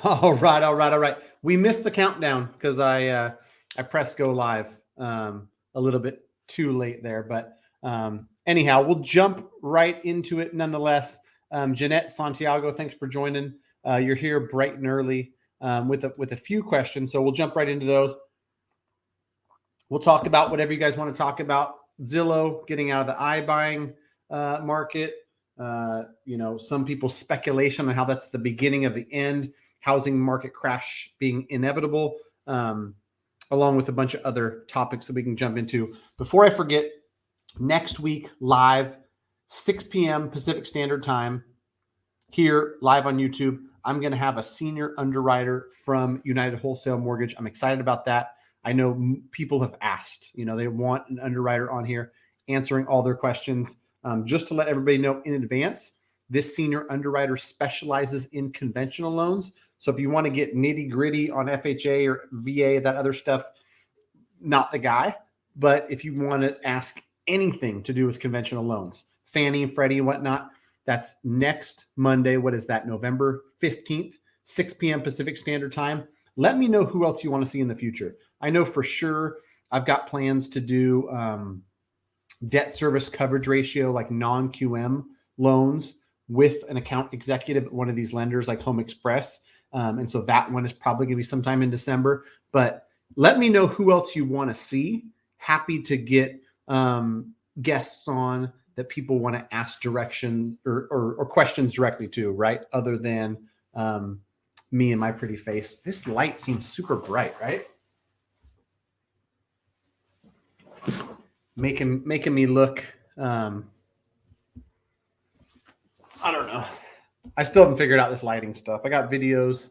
All right. We missed the countdown because I pressed go live a little bit too late there, but anyhow, we'll jump right into it nonetheless. Jeanette Santiago, thanks for joining. You're here bright and early with a few questions, so we'll jump right into those. We'll talk about whatever you guys want to talk about. Zillow getting out of the iBuying market. Some people's speculation on how that's the beginning of the end. Housing market crash being inevitable, along with a bunch of other topics that we can jump into. Before I forget, next week live, 6 p.m. Pacific Standard Time, here live on YouTube, I'm going to have a senior underwriter from United Wholesale Mortgage. I'm excited about that. I know people have asked, they want an underwriter on here answering all their questions. Just to let everybody know in advance, this senior underwriter specializes in conventional loans. So if you want to get nitty gritty on FHA or VA, that other stuff, not the guy. But if you want to ask anything to do with conventional loans, Fannie and Freddie and whatnot, that's next Monday. What is that? November 15th, 6 p.m. Pacific Standard Time. Let me know who else you want to see in the future. I know for sure I've got plans to do debt service coverage ratio, like non-QM loans with an account executive at one of these lenders like Home Express. And so that one is probably going to be sometime in December. But let me know who else you want to see. Happy to get guests on that people want to ask direction or questions directly to, right? Other than me and my pretty face. This light seems super bright, right? Making me look, I don't know. I still haven't figured out this lighting stuff. I got videos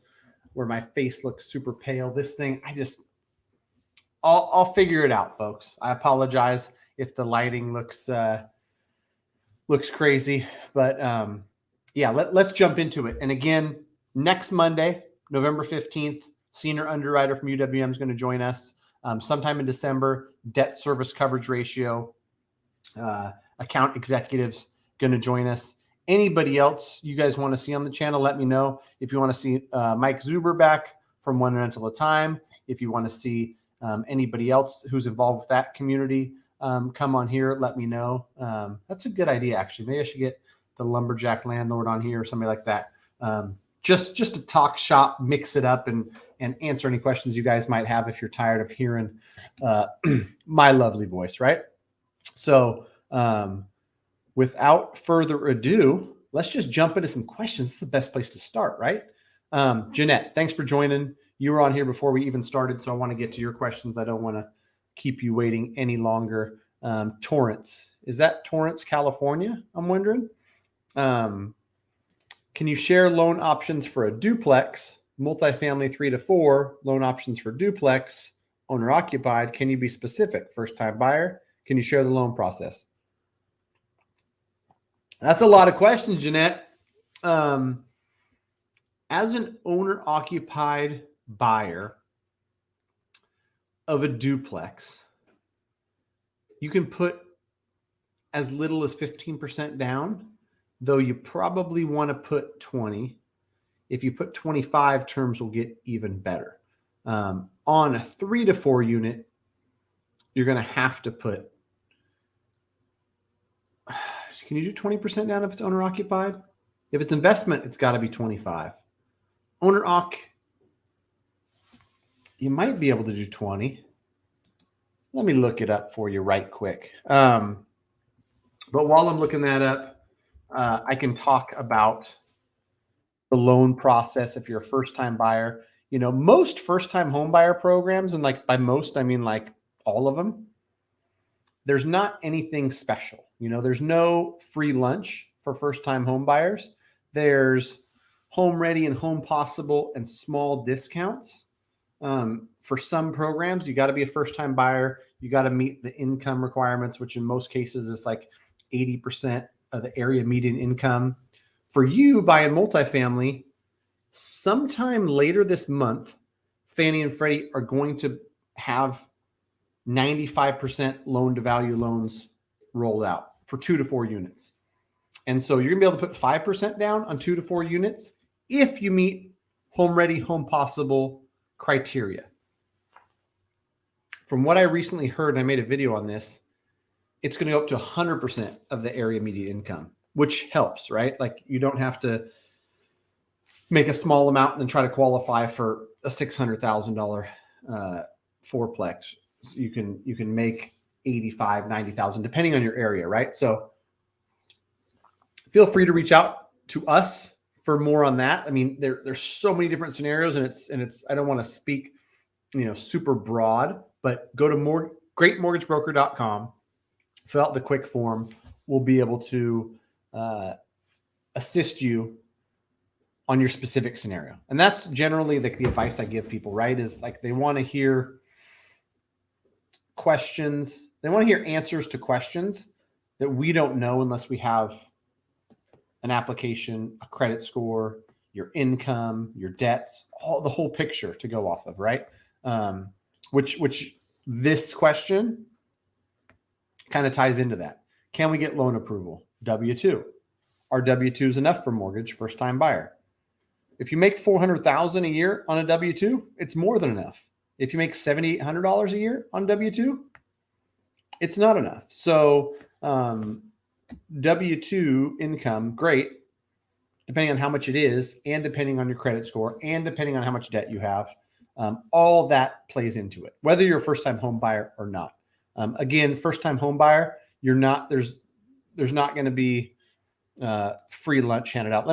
where my face looks super pale. This thing, I'll figure it out, folks. I apologize if the lighting looks crazy, but yeah, let's jump into it. And again, next Monday, November 15th, senior underwriter from UWM is going to join us. Sometime in December, debt service coverage ratio, account executives going to join us. Anybody else you guys want to see on the channel, let me know. If you want to see Mike Zuber back from One Rental at a Time, if you want to see anybody else who's involved with that community, come on here, let me know. That's a good idea, actually. Maybe I should get the lumberjack landlord on here or somebody like that. Just to talk shop, mix it up, and answer any questions you guys might have if you're tired of hearing my lovely voice, right? So without further ado, let's just jump into some questions. It's the best place to start, right? Jeanette, thanks for joining. You were on here before we even started, so I want to get to your questions. I don't want to keep you waiting any longer. Torrance. Is that Torrance, California? I'm wondering. Can you share loan options for a duplex, multifamily 3 to 4, loan options for duplex, owner occupied? Can you be specific? First time buyer? Can you share the loan process? That's a lot of questions, Jeanette. As an owner occupied buyer of a duplex, you can put as little as 15% down, though you probably want to put 20. If you put 25, terms will get even better. On a 3 to 4 unit, you're going to have to put, can you do 20% down if it's owner occupied? If it's investment, it's got to be 25. Owner occ, you might be able to do 20. Let me look it up for you right quick. But while I'm looking that up, I can talk about the loan process if you're a first-time buyer. Most first-time home buyer programs, and like by most, I mean like all of them, there's not anything special. There's no free lunch for first-time home buyers. There's home ready and home possible and small discounts. For some programs, you got to be a first-time buyer. You got to meet the income requirements, which in most cases is like 80% of the area median income. For you buying multifamily, sometime later this month, Fannie and Freddie are going to have 95% loan to value loans rolled out for 2 to 4 units. And so you're gonna be able to put 5% down on 2 to 4 units if you meet home ready, home possible criteria. From what I recently heard, and I made a video on this, it's going to go up to 100% of the area median income, which helps, right? Like you don't have to make a small amount and then try to qualify for a $600,000 fourplex. So you can make 85, 90,000 depending on your area, right? So feel free to reach out to us for more on that. I mean, there's so many different scenarios, and it's I don't want to speak, super broad, but go to greatmortgagebroker.com, fill out the quick form. We'll be able to assist you on your specific scenario. And that's generally the advice I give people, right? Is like they want to hear questions. They want to hear answers to questions that we don't know unless we have an application, a credit score, your income, your debts, the whole picture to go off of, right? Which this question kind of ties into that. Can we get loan approval? W-2. Are W-2s enough for mortgage? First time buyer. If you make $400,000 a year on a W-2, it's more than enough. If you make $7,800 a year on W-2, it's not enough. So W-2 income, great, depending on how much it is, and depending on your credit score, and depending on how much debt you have. All that plays into it, whether you're a first-time home buyer or not. Again, first-time home buyer, there's not going to be free lunch handed out.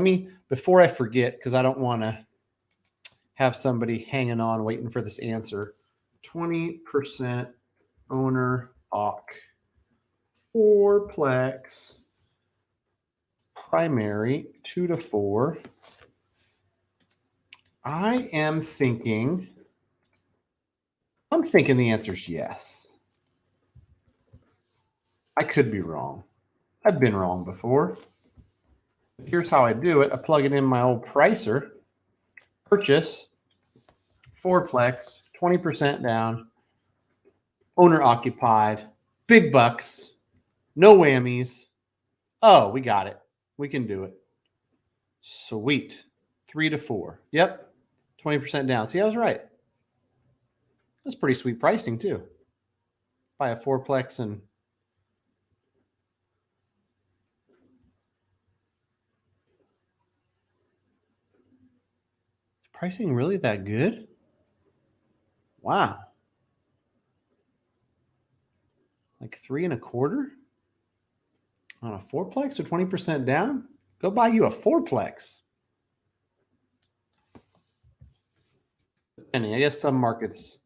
Before I forget, because I don't want to have somebody hanging on waiting for this answer, 20% owner OC, fourplex, primary, 2 to 4. I'm thinking the answer is yes. I could be wrong. I've been wrong before. Here's how I do it. I plug it in my old pricer. Purchase, fourplex, 20% down, owner occupied, big bucks, no whammies. Oh, we got it. We can do it. Sweet. 3 to 4. Yep. 20% down. See, I was right. That's pretty sweet pricing too. Buy a fourplex and pricing really that good? Wow. Like 3 1/4 on a fourplex or 20% down? Go buy you a fourplex. I guess some markets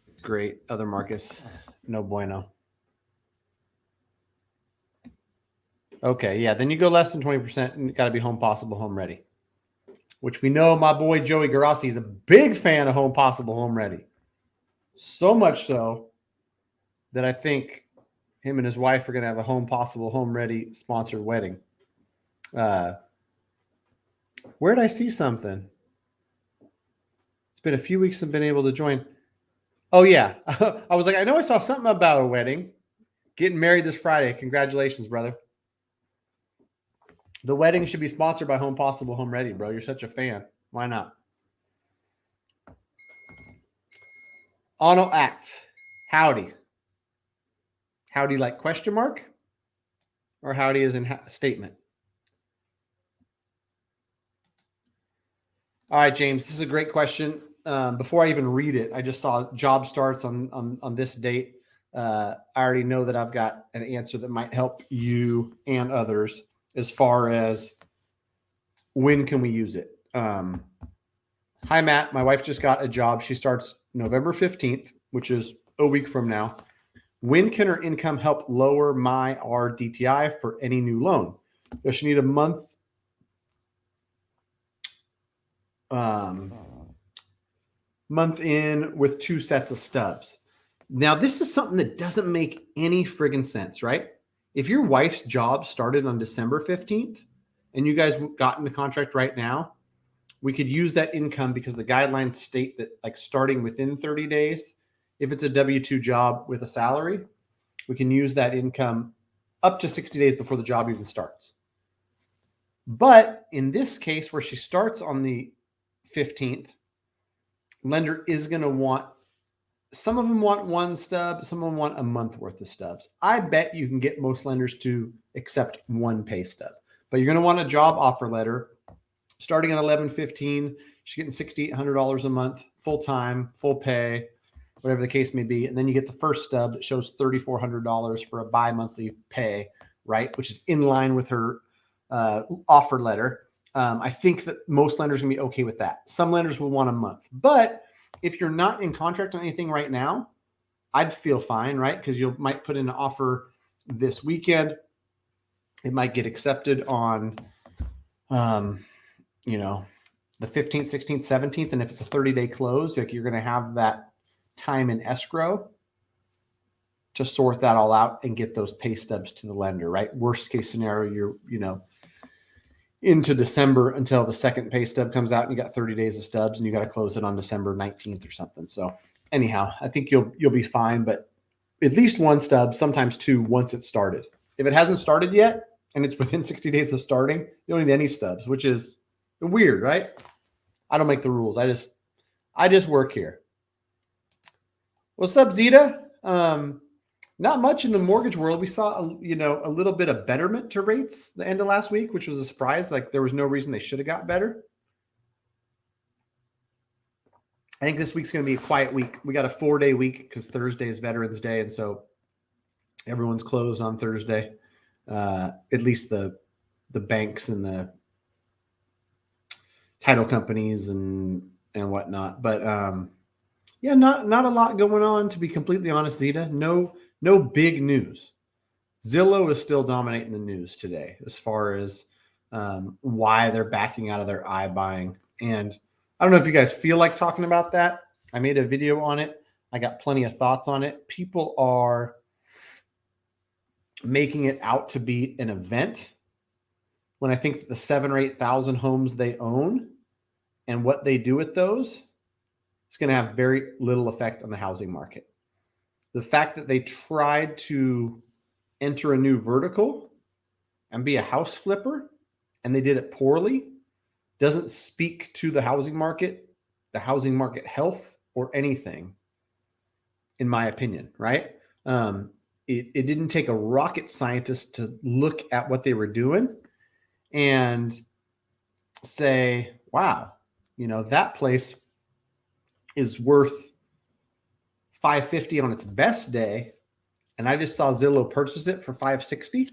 it's great. Other markets, no bueno. Okay, yeah. Then you go less than 20% and got to be home possible, home ready. Which we know my boy Joey Garassi is a big fan of home possible, home ready. So much so that I think him and his wife are going to have a home possible, home ready sponsored wedding. Where did I see something? It's been a few weeks since I've been able to join. Oh, yeah. I was like, I know I saw something about a wedding. Getting married this Friday. Congratulations, brother. The wedding should be sponsored by Home Possible, Home Ready, bro. You're such a fan. Why not? Auto act. Howdy. Howdy like question mark? Or howdy as in statement? All right, James, this is a great question. Before I even read it, I just saw job starts on this date. I already know that I've got an answer that might help you and others as far as when can we use it. Hi, Matt. My wife just got a job. She starts November 15th, which is a week from now. When can her income help lower our DTI for any new loan? Does she need a month in with 2 sets of stubs? Now, this is something that doesn't make any friggin' sense, right? If your wife's job started on December 15th and you guys got in the contract right now, we could use that income because the guidelines state that like starting within 30 days, if it's a W-2 job with a salary, we can use that income up to 60 days before the job even starts. But in this case where she starts on the 15th, lender is going to want, some of them want one stub, some of them want a month worth of stubs. I bet you can get most lenders to accept one pay stub, but you're going to want a job offer letter starting at $11.15. She's getting $6,800 a month, full time, full pay, whatever the case may be. And then you get the first stub that shows $3,400 for a bi-monthly pay, right? Which is in line with her offer letter. I think that most lenders are going to be okay with that. Some lenders will want a month, but if you're not in contract on anything right now, I'd feel fine, right? Because you might put in an offer this weekend. It might get accepted on, you know, the 15th, 16th, 17th. And if it's a 30-day close, like you're going to have that time in escrow to sort that all out and get those pay stubs to the lender, right? Worst case scenario, you're, you know, into December until the second pay stub comes out and you got 30 days of stubs and you got to close it on December 19th or something. So anyhow, I think you'll be fine, but at least one stub, sometimes two, once it's started. If it hasn't started yet and it's within 60 days of starting, you don't need any stubs, which is weird, right? I don't make the rules. I just work here. What's up, Zeta? Not much in the mortgage world. We saw, a little bit of betterment to rates the end of last week, which was a surprise. Like there was no reason they should have got better. I think this week's going to be a quiet week. We got a 4-day week because Thursday is Veterans Day. And so everyone's closed on Thursday. At least the banks and the title companies and whatnot. But yeah, not a lot going on, to be completely honest, Zeta. No big news. Zillow is still dominating the news today as far as why they're backing out of their iBuying. And I don't know if you guys feel like talking about that. I made a video on it. I got plenty of thoughts on it. People are making it out to be an event when I think that the 7,000 or 8,000 homes they own and what they do with those is going to have very little effect on the housing market. The fact that they tried to enter a new vertical and be a house flipper and they did it poorly doesn't speak to the housing market health, or anything, in my opinion, right? It didn't take a rocket scientist to look at what they were doing and say, wow, that place is worth $550 on its best day, and I just saw Zillow purchase it for $560.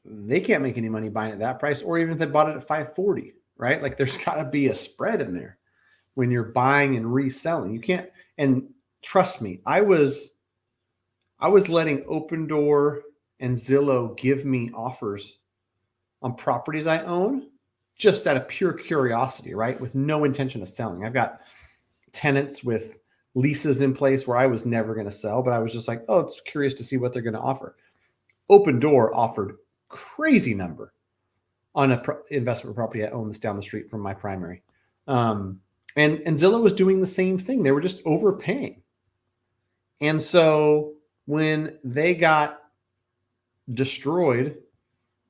They can't make any money buying it at that price, or even if they bought it at $540, right? Like there's got to be a spread in there when you're buying and reselling. You can't, and trust me, I was letting Open Door and Zillow give me offers on properties I own just out of pure curiosity, right? With no intention of selling. I've got tenants with leases in place where I was never going to sell, but I was just like, oh, it's curious to see what they're going to offer. Open Door offered crazy number on a investment property I own that's down the street from my primary. And Zillow was doing the same thing. They were just overpaying. And so when they got destroyed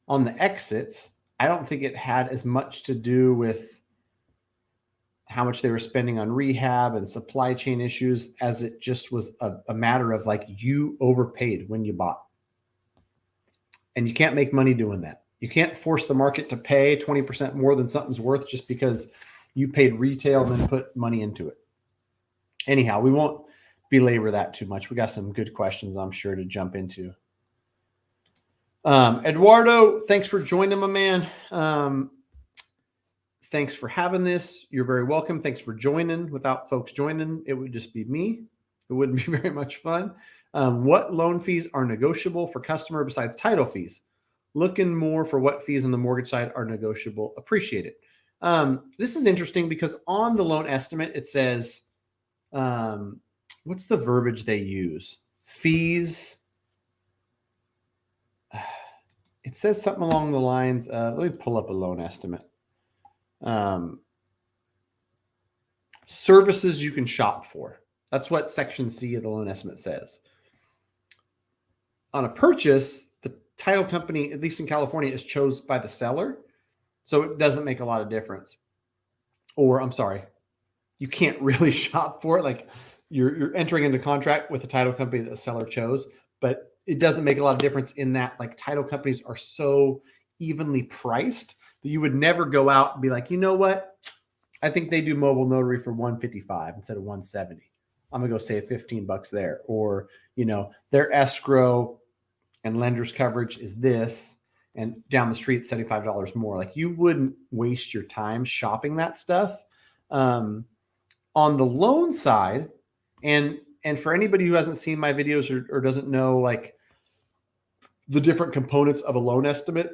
on the exits, I don't think it had as much to do with how much they were spending on rehab and supply chain issues as it just was a matter of like, you overpaid when you bought. And you can't make money doing that. You can't force the market to pay 20% more than something's worth just because you paid retail and then put money into it. Anyhow, we won't belabor that too much. We got some good questions, I'm sure, to jump into. Eduardo, thanks for joining, my man. Thanks for having this. You're very welcome. Thanks for joining. Without folks joining, it would just be me. It wouldn't be very much fun. What loan fees are negotiable for customer besides title fees? Looking more for what fees on the mortgage side are negotiable. Appreciate it. This is interesting because on the loan estimate, it says, what's the verbiage they use? Fees. It says something along the lines of, let me pull up a loan estimate. Services you can shop for. That's what section C of the loan estimate says. On a purchase, the title company, at least in California, is chosen by the seller. So it doesn't make a lot of difference. or I'm sorry, you can't really shop for it. Like you're entering into contract with a title company that the seller chose, but it doesn't make a lot of difference in that like title companies are so evenly priced that you would never go out and be like, you know what? I think they do mobile notary for 155 instead of 170. I'm gonna go save $15 there. Or, their escrow and lender's coverage is this, and down the street, $75 more. Like you wouldn't waste your time shopping that stuff. On the loan side, and for anybody who hasn't seen my videos or doesn't know like the different components of a loan estimate,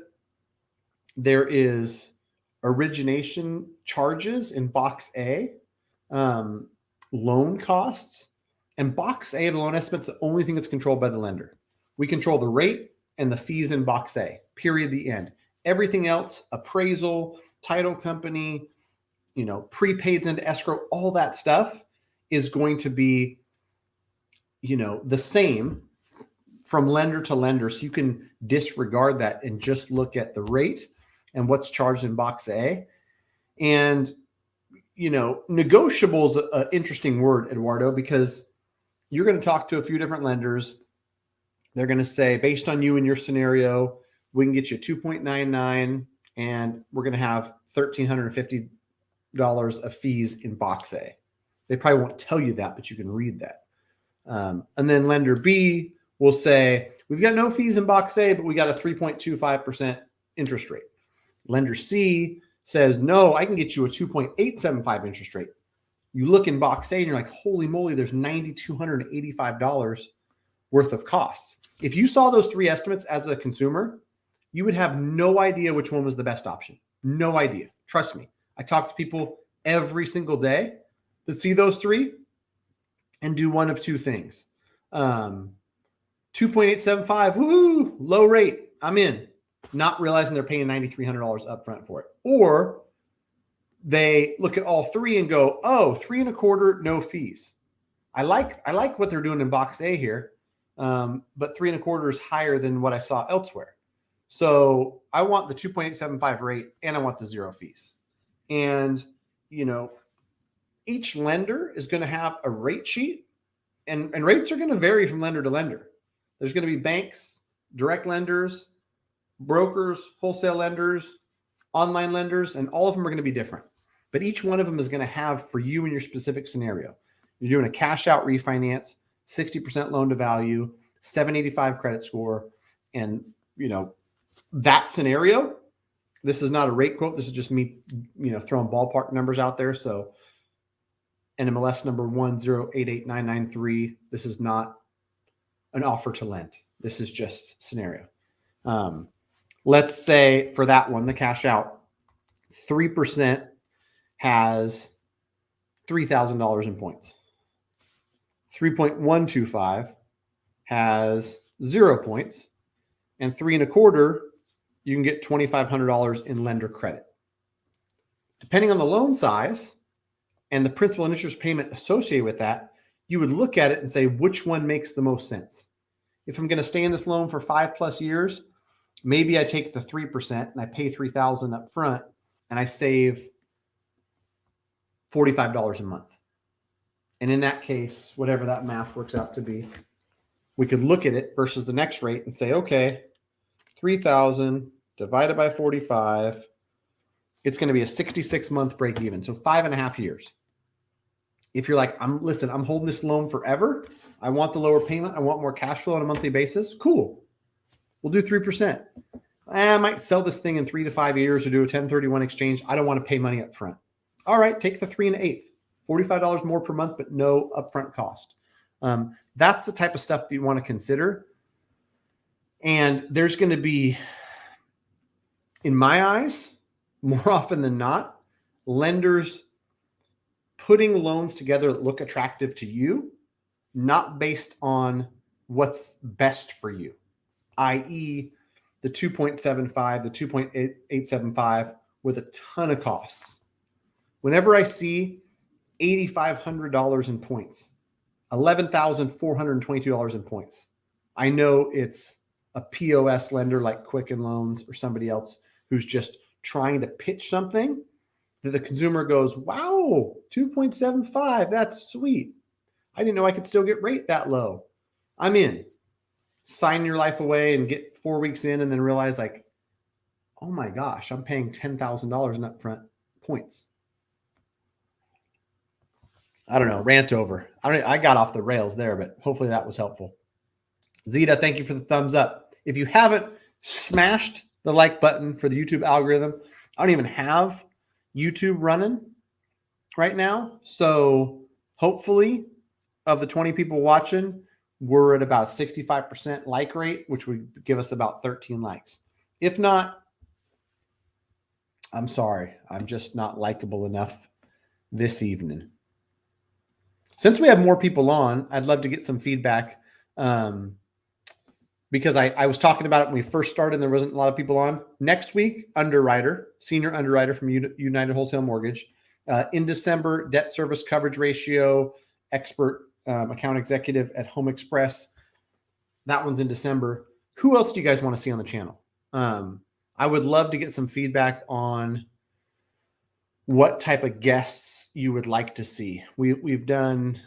there is origination charges in box A, loan costs, and box A of the loan estimate is the only thing that's controlled by the lender. We control the rate and the fees in box A, period, the end. Everything else, appraisal, title company, prepaids into escrow, all that stuff is going to be, the same from lender to lender. So you can disregard that and just look at the rate and what's charged in box A. And, negotiable is an interesting word, Eduardo, because you're going to talk to a few different lenders. They're going to say, based on you and your scenario, we can get you 2.99 and we're going to have $1,350 of fees in box A. They probably won't tell you that, but you can read that. And then lender B will say, we've got no fees in box A, but we got a 3.25% interest rate. Lender C says, no, I can get you a 2.875 interest rate. You look in box A and you're like, holy moly, there's $9,285 worth of costs. If you saw those three estimates as a consumer, you would have no idea which one was the best option. No idea. Trust me. I talk to people every single day that see those three and do one of two things. 2.875, woo, low rate, I'm in. Not realizing they're paying $9,300 upfront for it. Or they look at all three and go, oh, 3.25%, no fees. I like what they're doing in box A here, but 3.25% is higher than what I saw elsewhere. So I want the 2.875 rate and I want the zero fees. And, each lender is going to have a rate sheet, and rates are going to vary from lender to lender. There's going to be banks, direct lenders, brokers, wholesale lenders, online lenders, and all of them are going to be different. But each one of them is going to have for you in your specific scenario. You're doing a cash out refinance, 60% loan to value, 785 credit score. And, that scenario, this is not a rate quote. This is just me, throwing ballpark numbers out there. So NMLS number 1088993. This is not an offer to lend. This is just scenario. Let's say for that one, the cash out, 3% has $3,000 in points. 3.125 has 0 points, and 3.25, you can get $2,500 in lender credit. Depending on the loan size and the principal and interest payment associated with that, you would look at it and say, which one makes the most sense? If I'm going to stay in this loan for 5+ years, maybe I take the 3% and I pay $3,000 up front and I save $45 a month. And in that case, whatever that math works out to be, we could look at it versus the next rate and say, okay, 3,000 divided by 45, it's going to be a 66-month break even. So 5.5 years. If you're like, I'm holding this loan forever. I want the lower payment. I want more cash flow on a monthly basis. Cool. We'll do 3%. I might sell this thing in 3 to 5 years or do a 1031 exchange. I don't want to pay money up front. All right, take the 3 1/8, $45 more per month, but no upfront cost. That's the type of stuff that you want to consider. And there's going to be, in my eyes, more often than not, lenders putting loans together that look attractive to you, not based on what's best for you, i.e. the 2.75, the 2.875 with a ton of costs. Whenever I see $8,500 in points, $11,422 in points, I know it's a POS lender like Quicken Loans or somebody else who's just trying to pitch something that the consumer goes, wow, 2.75, that's sweet. I didn't know I could still get rate that low. I'm in. Sign your life away and get 4 weeks in and then realize like, oh my gosh, I'm paying $10,000 in upfront points. I don't know, rant over. I got off the rails there, but hopefully that was helpful. Zeta, thank you for the thumbs up. If you haven't smashed the like button for the YouTube algorithm, I don't even have YouTube running right now. So hopefully of the 20 people watching, we're at about a 65% like rate, which would give us about 13 likes. If not, I'm sorry. I'm just not likable enough this evening. Since we have more people on, I'd love to get some feedback because I was talking about it when we first started and there wasn't a lot of people on. Next week, senior underwriter from United Wholesale Mortgage. In December, debt service coverage ratio expert, account executive at Home Express. That one's in December. Who else do you guys want to see on the channel? I would love to get some feedback on what type of guests you would like to see. We've done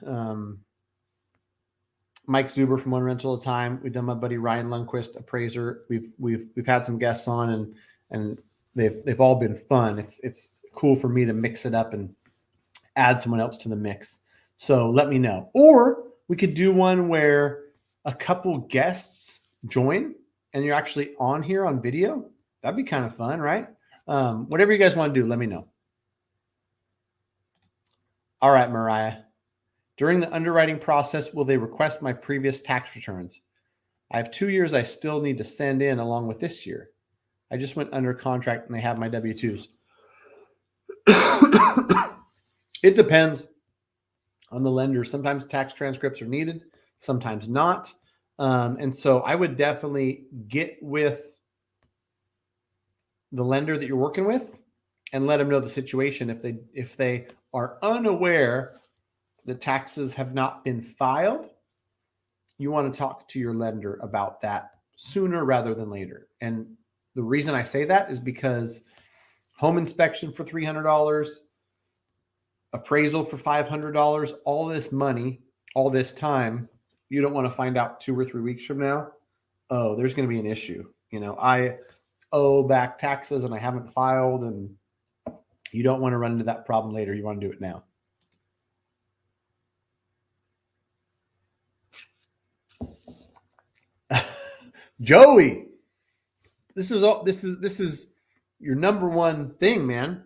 Mike Zuber from One Rental at a Time. We've done my buddy Ryan Lundquist, appraiser. We've had some guests on and they've all been fun. It's cool for me to mix it up and add someone else to the mix. So let me know. Or we could do one where a couple guests join and you're actually on here on video. That'd be kind of fun, right? Whatever you guys want to do, let me know. All right, Mariah. During the underwriting process, will they request my previous tax returns? I have 2 years I still need to send in along with this year. I just went under contract and they have my W-2s. It depends on the lender. Sometimes tax transcripts are needed, sometimes not. And so I would definitely get with the lender that you're working with and let them know the situation. If they are unaware the taxes have not been filed, you want to talk to your lender about that sooner rather than later. And the reason I say that is because home inspection for $300, appraisal for $500, all this money, all this time, you don't want to find out 2 or 3 weeks from now, oh, there's going to be an issue. You know, I owe back taxes and I haven't filed, and you don't want to run into that problem later. You want to do it now. Joey, this is your number one thing, man.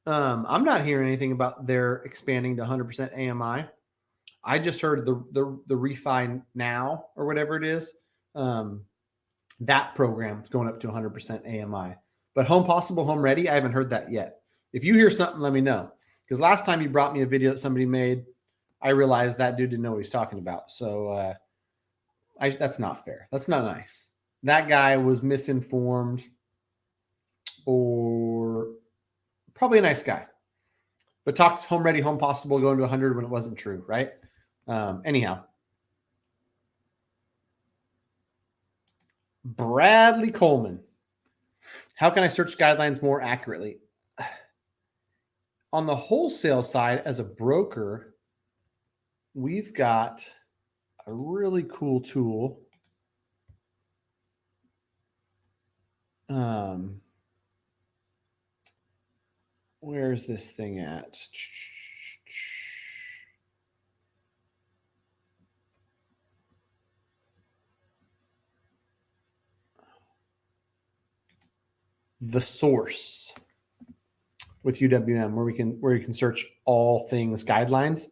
I'm not hearing anything about their expanding to 100% AMI. I just heard the refi now or whatever it is. That program is going up to 100% AMI. But Home Possible, Home Ready, I haven't heard that yet. If you hear something, let me know. Because last time you brought me a video that somebody made, I realized that dude didn't know what he's talking about. So that's not fair. That's not nice. That guy was misinformed, or probably a nice guy, but talks Home Ready, Home Possible going to 100 when it wasn't true, right? Anyhow, Bradley Coleman. How can I search guidelines more accurately? On the wholesale side, as a broker, we've got a really cool tool. Where's this thing at? The Source with UWM, where you can search all things guidelines.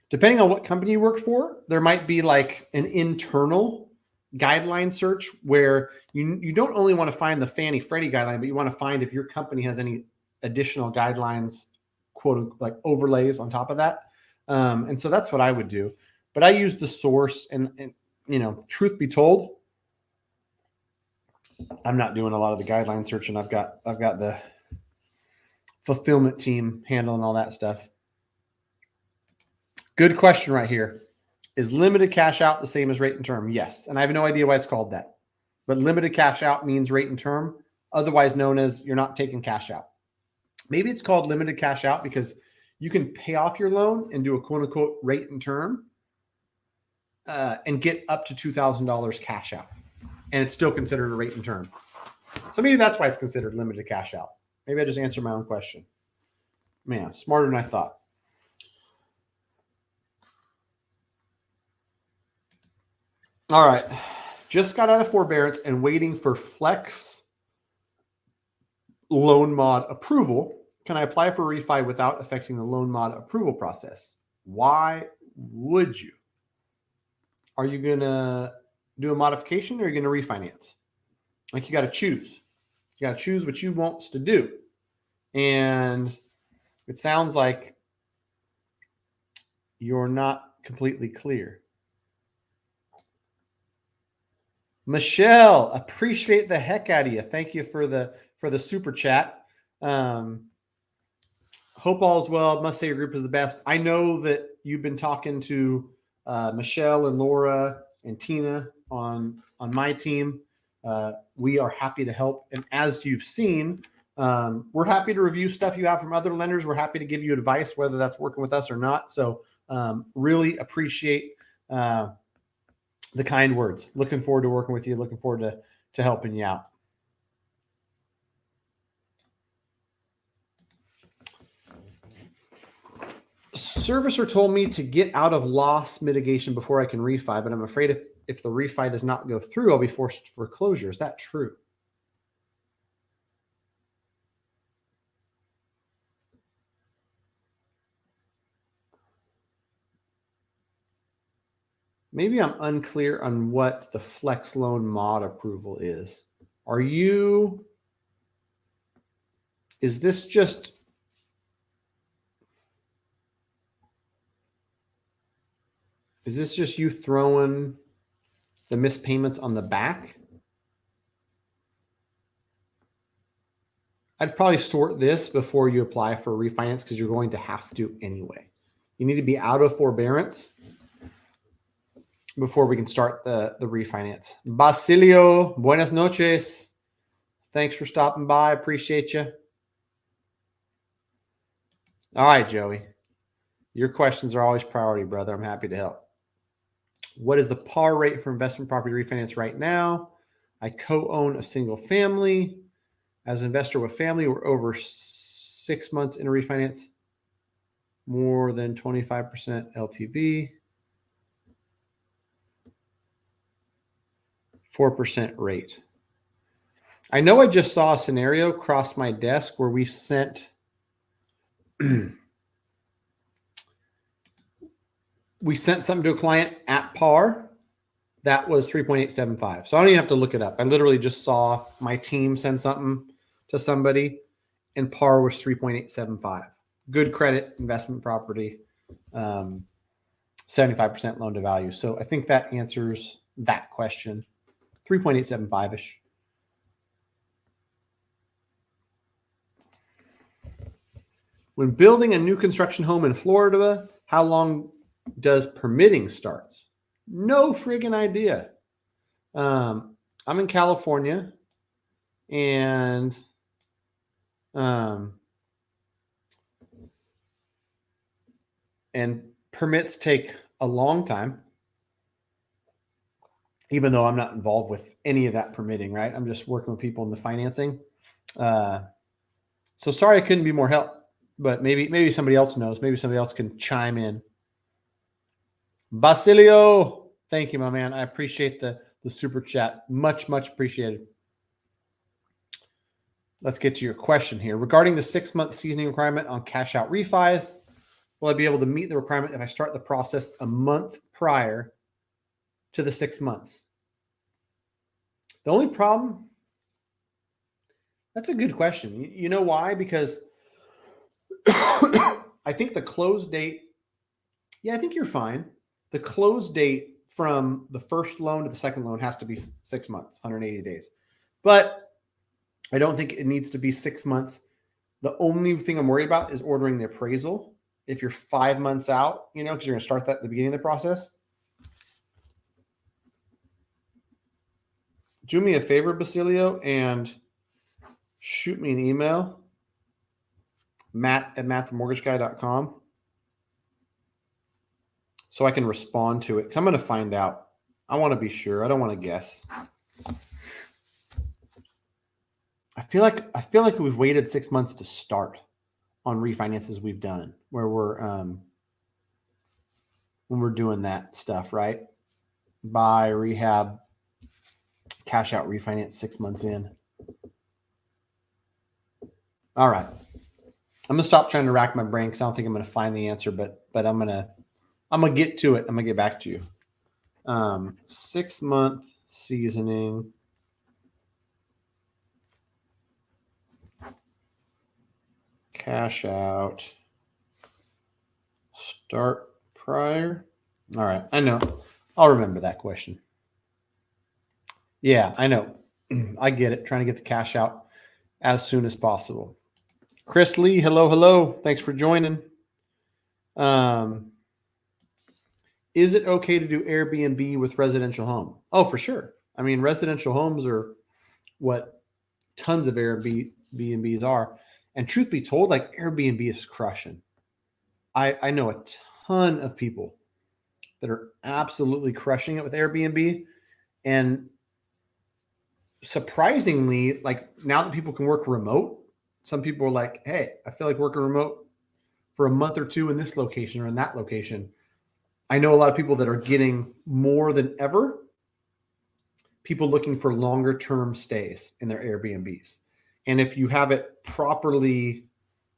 Depending on what company you work for, there might be like an internal guideline search where you don't only want to find the Fannie Freddie guideline, but you want to find if your company has any additional guidelines, quote, like overlays on top of that. And so that's what I would do. But I use The Source, and you know, truth be told, I'm not doing a lot of the guideline searching. I've got the fulfillment team handling all that stuff. Good question right here. Is limited cash out the same as rate and term? Yes. And I have no idea why it's called that. But limited cash out means rate and term. otherwise known as you're not taking cash out. Maybe it's called limited cash out because you can pay off your loan and do a quote unquote rate and term and get up to $2,000 cash out. And it's still considered a rate and term. So maybe that's why it's considered limited cash out. Maybe I just answered my own question. Man, smarter than I thought. All right. Just got out of forbearance and waiting for flex loan mod approval. Can I apply for a refi without affecting the loan mod approval process? Why would you? Are you going to do a modification or are you going to refinance? Like, you got to choose. You got to choose what you want to do. And it sounds like you're not completely clear. Michelle, appreciate the heck out of you. Thank you for the super chat. Hope all is well. Must say your group is the best. I know that you've been talking to Michelle and Laura and Tina on my team. We are happy to help. And as you've seen, we're happy to review stuff you have from other lenders. We're happy to give you advice, whether that's working with us or not. So really appreciate the kind words. Looking forward to working with you. Looking forward to helping you out. Servicer told me to get out of loss mitigation before I can refi, but I'm afraid if the refi does not go through, I'll be forced to foreclosure. Is that true? Maybe I'm unclear on what the flex loan mod approval is. Is this just you throwing the missed payments on the back? I'd probably sort this before you apply for a refinance because you're going to have to anyway. You need to be out of forbearance before we can start the refinance. Basilio, buenas noches. Thanks for stopping by. Appreciate you. All right, Joey. Your questions are always priority, brother. I'm happy to help. What is the par rate for investment property refinance right now? I co-own a single family. As an investor with family, we're over 6 months in a refinance. More than 25% LTV. 4% rate. I know I just saw a scenario cross my desk where we sent something to a client at par that was 3.875. So I don't even have to look it up. I literally just saw my team send something to somebody and par was 3.875. Good credit, investment property, 75% loan to value. So I think that answers that question. 3.875-ish. When building a new construction home in Florida, how long does permitting starts? No friggin' idea. I'm in California, and permits take a long time, even though I'm not involved with any of that permitting, right? I'm just working with people in the financing. So sorry I couldn't be more help, but maybe somebody else knows. Maybe somebody else can chime in. Basilio, thank you, my man. I appreciate the super chat. Much, much appreciated. Let's get to your question here. Regarding the 6-month seasoning requirement on cash out refis, will I be able to meet the requirement if I start the process a month prior to the 6 months? The only problem, that's a good question. You know why? Because I think the close date, I think you're fine. The close date from the first loan to the second loan has to be 6 months, 180 days. But I don't think it needs to be 6 months. The only thing I'm worried about is ordering the appraisal. If you're 5 months out, because you're going to start that at the beginning of the process. Do me a favor, Basilio, and shoot me an email, matt@mattthemortgageguy.com, so I can respond to it, because I'm going to find out. I want to be sure. I don't want to guess. I feel like we've waited 6 months to start on refinances we've done, where we're when we're doing that stuff, right? Buy, rehab, cash out, refinance 6 months in. All right. I'm gonna stop trying to rack my brain because I don't think I'm gonna find the answer, but I'm gonna get to it. I'm gonna get back to you. 6 month seasoning. Cash out. Start prior. All right. I know. I'll remember that question. Yeah, I know. I get it. Trying to get the cash out as soon as possible. Chris Lee, hello. Thanks for joining. Is it okay to do Airbnb with residential home? Oh, for sure. I mean, residential homes are what tons of Airbnbs are. And truth be told, like Airbnb is crushing. I know a ton of people that are absolutely crushing it with Airbnb. And surprisingly, like now that people can work remote, some people are like, hey, I feel like working remote for a month or two in this location or in that location. I know a lot of people that are getting more than ever people looking for longer term stays in their Airbnbs. And if you have it properly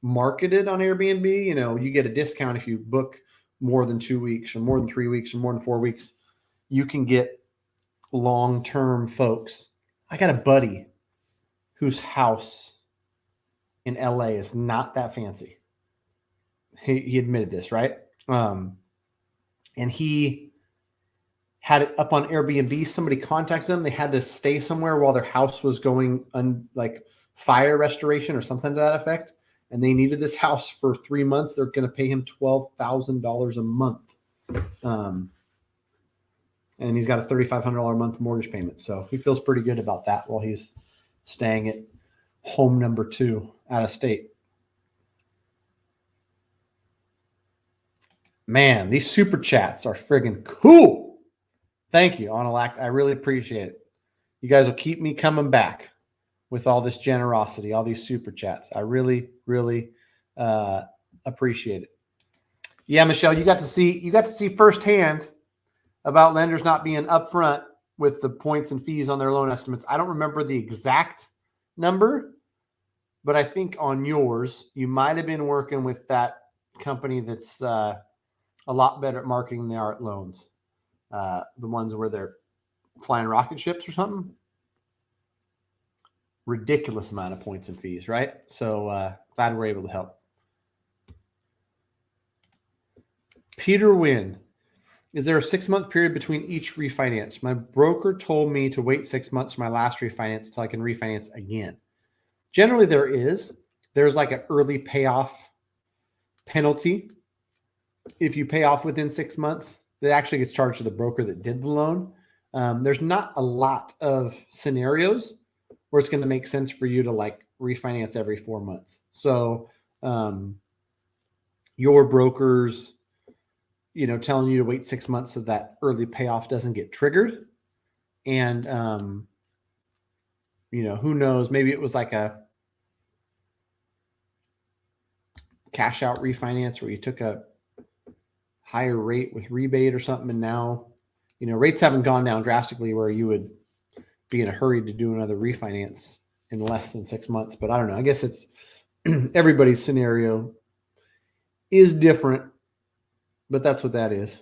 marketed on Airbnb, you know, you get a discount if you book more than 2 weeks or more than 3 weeks or more than 4 weeks. You can get long-term folks. I got a buddy whose house in LA is not that fancy. He admitted this, right? And he had it up on Airbnb. Somebody contacted them. They had to stay somewhere while their house was going like fire restoration or something to that effect. And they needed this house for 3 months. They're going to pay him $12,000 a month. And he's got a $3,500 a month mortgage payment. So he feels pretty good about that while he's staying at home number 2 out of state. Man, these super chats are friggin' cool. Thank you, Onalact. I really appreciate it. You guys will keep me coming back with all this generosity, all these super chats. I really, really appreciate it. Yeah, Michelle, you got to see firsthand about lenders not being upfront with the points and fees on their loan estimates. I don't remember the exact number, but I think on yours, you might have been working with that company that's a lot better at marketing than they are at loans. The ones where they're flying rocket ships or something. Ridiculous amount of points and fees, right? So glad we're able to help. Peter Wynn. Is there a 6-month period between each refinance? My broker told me to wait 6 months for my last refinance until I can refinance again. Generally, there's like an early payoff penalty. If you pay off within 6 months, that actually gets charged to the broker that did the loan. There's not a lot of scenarios where it's going to make sense for you to like refinance every 4 months. So your broker's, you know, telling you to wait 6 months so that early payoff doesn't get triggered. And, you know, who knows, maybe it was like a cash out refinance where you took a higher rate with rebate or something. And now, you know, rates haven't gone down drastically where you would be in a hurry to do another refinance in less than 6 months. But I don't know. I guess it's everybody's scenario is different, but that's what that is.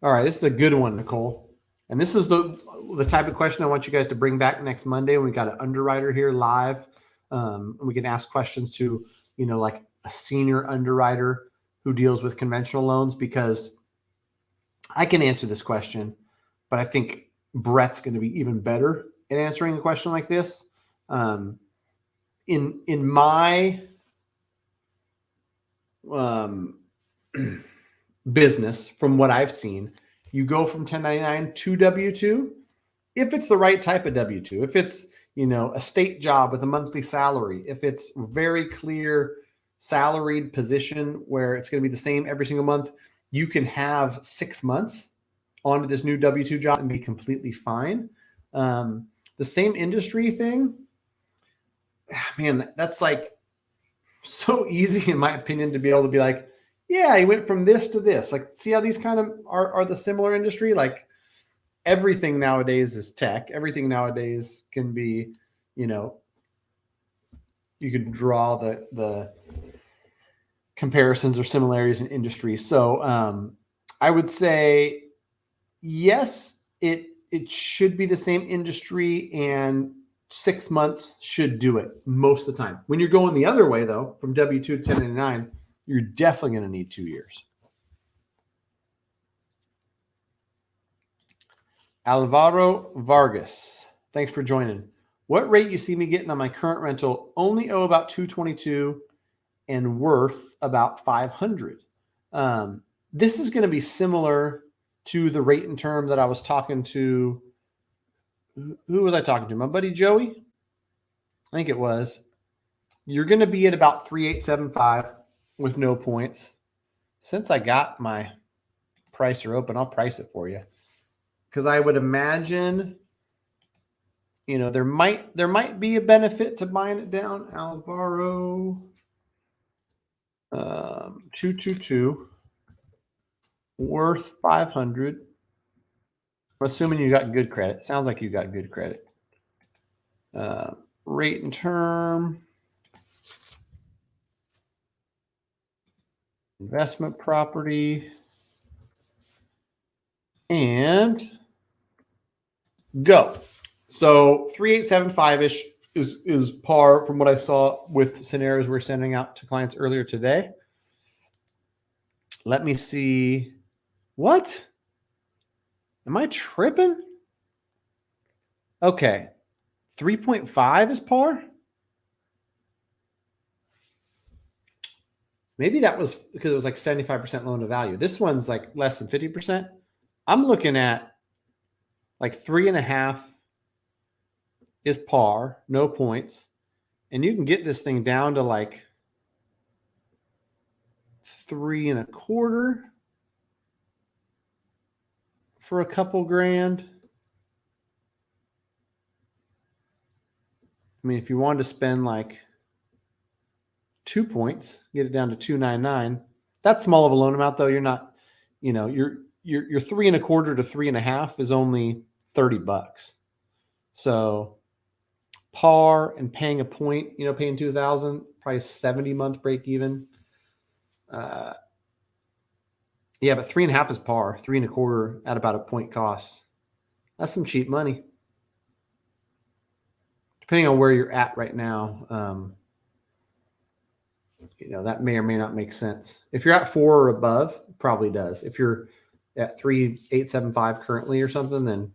All right, this is a good one, Nicole. And this is the type of question I want you guys to bring back next Monday when we got an underwriter here live. We can ask questions to, you know, like a senior underwriter who deals with conventional loans, because I can answer this question, but I think Brett's going to be even better at answering a question like this. In my business, from what I've seen, you go from 1099 to W-2 if it's the right type of W-2, if it's, a state job with a monthly salary, if it's very clear salaried position where it's going to be the same every single month, you can have 6 months onto this new W-2 job and be completely fine. The same industry thing, man, that's like so easy in my opinion to be able to be like, yeah, he went from this to this. Like, see how these kind of are the similar industry? Like, everything nowadays is tech. Everything nowadays can be, you can draw the comparisons or similarities in industry. So I would say, yes, it should be the same industry, and 6 months should do it most of the time. When you're going the other way, though, from W-2 to 1099, you're definitely going to need 2 years. Alvaro Vargas, thanks for joining. What rate you see me getting on my current rental? Only owe about $222 and worth about $500. This is going to be similar to the rate and term that I was talking to. Who was I talking to? My buddy Joey? I think it was. You're going to be at about 3,875 with no points. Since I got my pricer open, I'll price it for you. Because I would imagine, there might be a benefit to buying it down. Alvaro 222 worth 500. I'm assuming you got good credit. Sounds like you got good credit. Rate and term. Investment property. And go. So 3,875-ish is par from what I saw with scenarios we're sending out to clients earlier today. Let me see. What? Am I tripping? Okay. 3.5 is par? Maybe that was because it was like 75% loan to value. This one's like less than 50%. I'm looking at like 3.5 is par, no points. And you can get this thing down to like 3.25 for a couple grand. I mean, if you wanted to spend like 2 points, get it down to 299. That's small of a loan amount, though. You're not, your 3.25 to 3.5 is only $30. So par and paying a point, paying 2,000, probably 70-month break even. Yeah, but 3.5 is par. 3.25 at about a point cost. That's some cheap money. Depending on where you're at right now, that may or may not make sense. If you're at 4 or above, probably does. If you're at 3,875 currently or something, then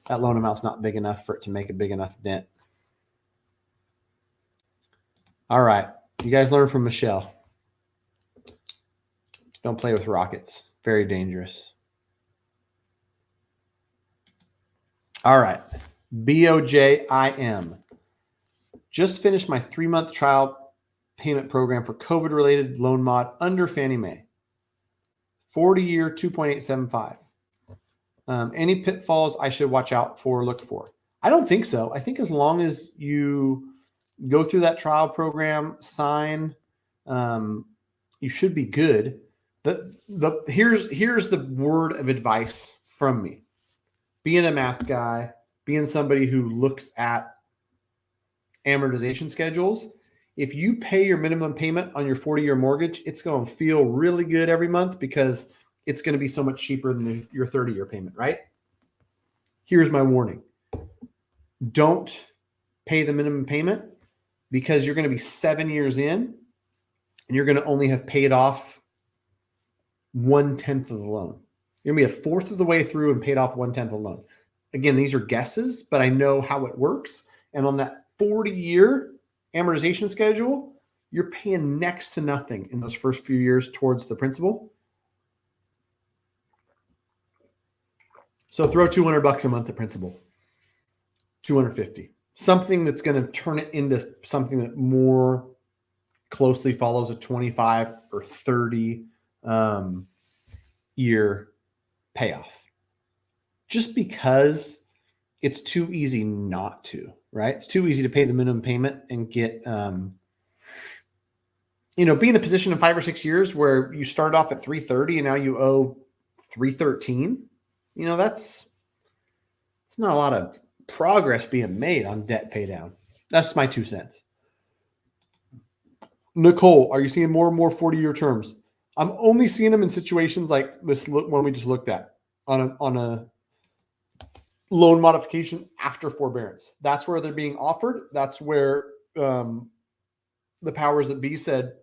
that loan amount's not big enough for it to make a big enough dent. All right. You guys learn from Michelle. Don't play with rockets. Very dangerous. All right. BOJIM. Just finished my 3-month trial payment program for COVID-related loan mod under Fannie Mae. 40-year, 2.875. Any pitfalls I should watch out for, look for? I don't think so. I think as long as you go through that trial program, sign, you should be good. Here's the word of advice from me. Being a math guy, being somebody who looks at amortization schedules, if you pay your minimum payment on your 40-year mortgage, it's going to feel really good every month because it's going to be so much cheaper than your 30-year payment, right? Here's my warning. Don't pay the minimum payment because you're going to be 7 years in and you're going to only have paid off 1/10 of the loan. You're going to be a fourth of the way through and paid off 1/10 of the loan. Again, these are guesses, but I know how it works. And on that 40-year amortization schedule, you're paying next to nothing in those first few years towards the principal. So throw $200 a month to principal. 250. Something that's going to turn it into something that more closely follows a 25 or 30 year payoff. Just because it's too easy not to, right? It's too easy to pay the minimum payment and get, be in a position in 5 or 6 years where you start off at 330 and now you owe 313. It's not a lot of progress being made on debt pay down. That's my 2 cents. Nicole, are you seeing more and more 40-year terms? I'm only seeing them in situations like this one we just looked at on a loan modification after forbearance. That's where they're being offered. That's where the powers that be said,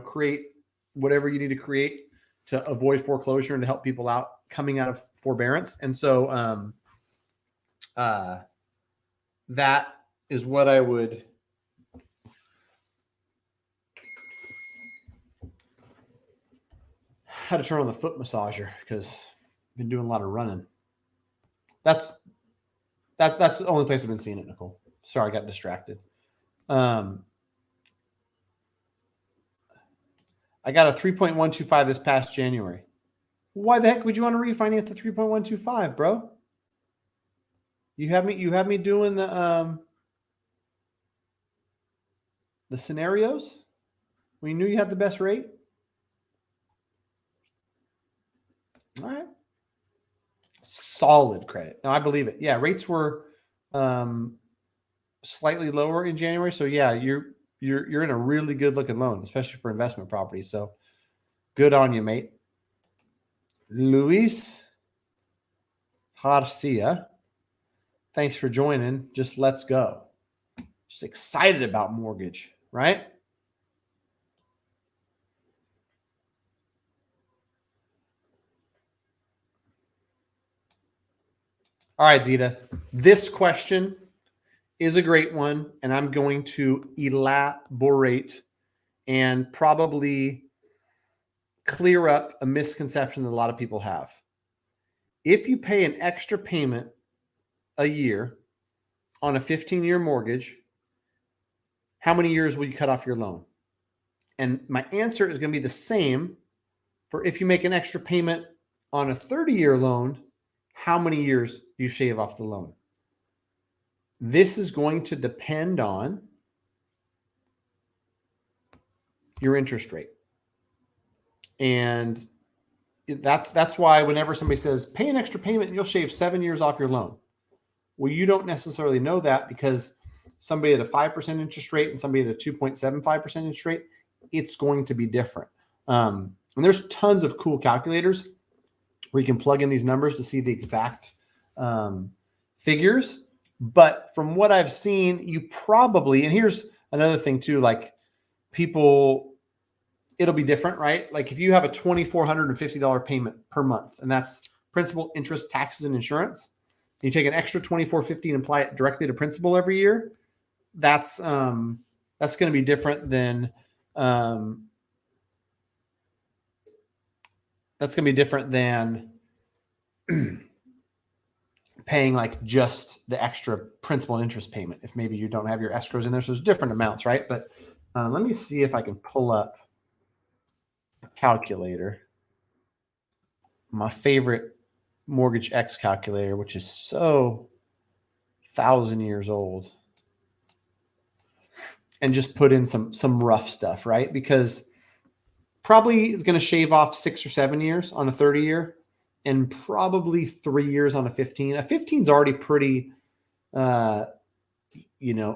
create whatever you need to create to avoid foreclosure and to help people out coming out of forbearance. And so that is what I would had to turn on the foot massager because I've been doing a lot of running. That's the only place I've been seeing it, Nicole. Sorry, I got distracted. I got a 3.125 this past January. Why the heck would you want to refinance a 3.125, bro? You have me doing the scenarios when you knew you had the best rate. All right. Solid credit. No, I believe it. Yeah, rates were slightly lower in January. So yeah, you're in a really good looking loan, especially for investment properties. So good on you, mate. Luis Garcia, thanks for joining. Just let's go. Just excited about mortgage, right? All right, Zita. This question is a great one, and I'm going to elaborate and probably clear up a misconception that a lot of people have. If you pay an extra payment a year on a 15-year mortgage, how many years will you cut off your loan? And my answer is going to be the same for if you make an extra payment on a 30-year loan, how many years do you shave off the loan? This is going to depend on your interest rate. And that's why whenever somebody says, pay an extra payment and you'll shave 7 years off your loan. Well, you don't necessarily know that because somebody at a 5% interest rate and somebody at a 2.75% interest rate, it's going to be different. And there's tons of cool calculators where you can plug in these numbers to see the exact figures. But from what I've seen, you probably, and here's another thing too, like people, it'll be different, right? Like if you have a $2,450 payment per month, and that's principal, interest, taxes, and insurance, you take an extra $2,450 and apply it directly to principal every year. That's going to be different than paying like just the extra principal and interest payment if maybe you don't have your escrows in there. So there's different amounts, right? But let me see if I can pull up a calculator. My favorite Mortgage X calculator, which is so 1,000 years old, and just put in some rough stuff, right? Because probably it's going to shave off 6 or 7 years on a 30-year and probably 3 years on a 15. A 15 is already pretty,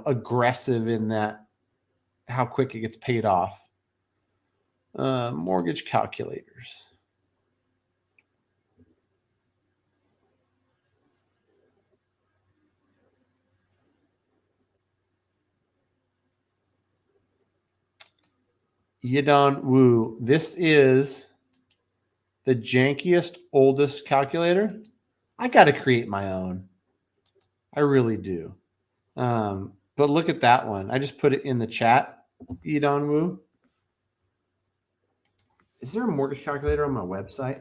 aggressive in that how quick it gets paid off. Mortgage calculators. Yidon Wu. This is the jankiest, oldest calculator. I got to create my own. I really do. But look at that one. I just put it in the chat. Yidon Wu. Is there a mortgage calculator on my website?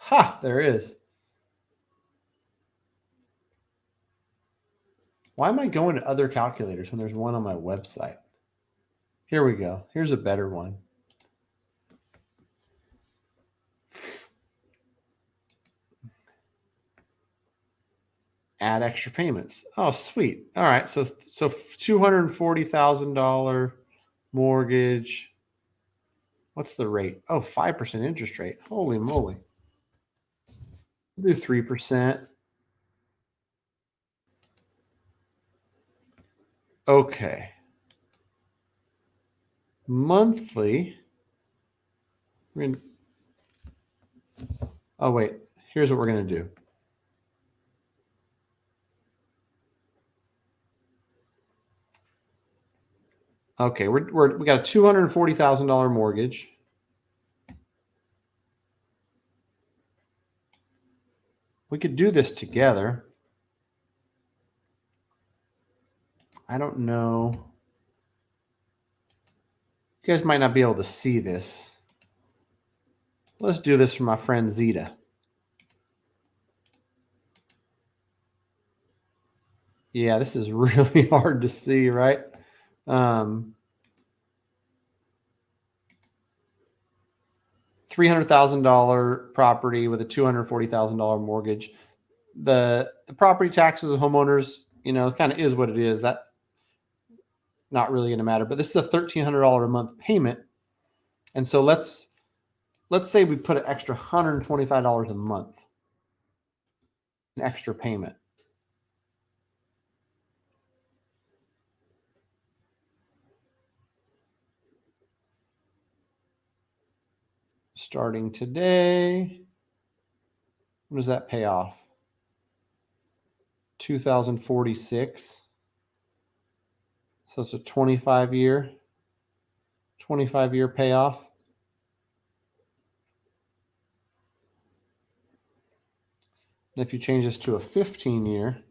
Ha, there is. Why am I going to other calculators when there's one on my website? Here we go. Here's a better one. Add extra payments. Oh, sweet. All right. So $240,000 mortgage. What's the rate? Oh, 5% interest rate. Holy moly. We'll do 3%. Okay. Monthly. Oh, wait. Here's what we're going to do. Okay, we got a $240,000 mortgage. We could do this together. I don't know. You guys might not be able to see this. Let's do this for my friend Zeta. Yeah, this is really hard to see, right? $300,000 property with a $240,000 mortgage. The property taxes of homeowners, it kind of is what it is. That's not really going to matter. But this is a $1,300 a month payment, and so let's say we put an extra $125 a month, an extra payment. Starting today. When does that pay off? 2046. So it's a 25-year payoff. If you change this to a 15-year,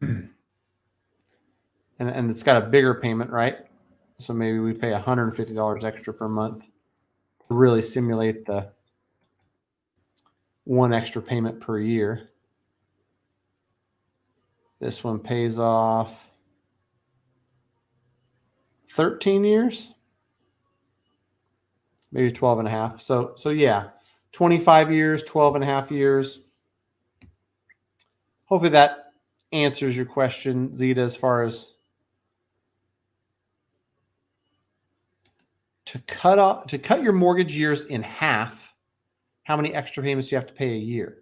and it's got a bigger payment, right? So maybe we pay $150 extra per month to really simulate the one extra payment per year. This one pays off 13 years, maybe 12 and a half. So yeah, 25 years, 12 and a half years. Hopefully that answers your question, Zeta, as far as to cut your mortgage years in half. How many extra payments do you have to pay a year?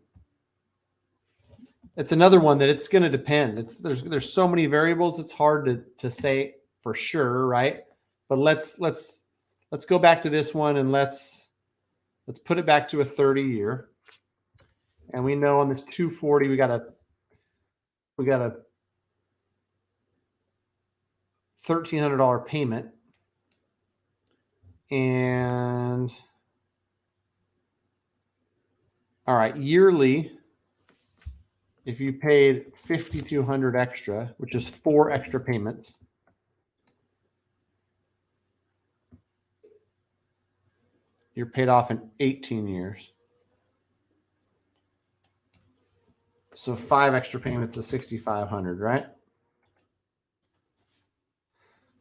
It's another one that it's going to depend. There's so many variables. It's hard to say for sure, right? But let's go back to this one and let's put it back to a 30-year. And we know on this 240 we got a $1,300 payment. And all right, yearly, if you paid $5,200 extra, which is 4 extra payments, you're paid off in 18 years. So 5 extra payments is $6,500, right?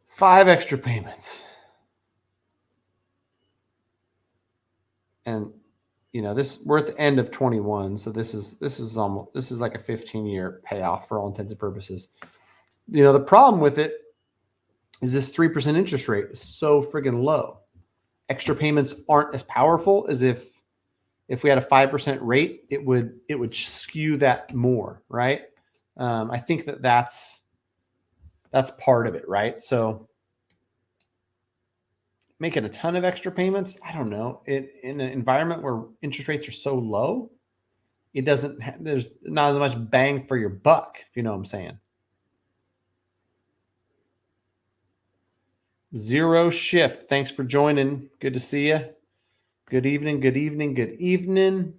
5 extra payments. And we're at the end of 21, so this is like a 15-year payoff for all intents and purposes. The problem with it is this 3% interest rate is so friggin' low. Extra payments aren't as powerful as if we had a 5% rate, it would skew that more, right? I think that's part of it, right? So making a ton of extra payments, I don't know. In an environment where interest rates are so low, there's not as much bang for your buck, if you know what I'm saying. Zero Shift, thanks for joining. Good to see you. Good evening, good evening, good evening.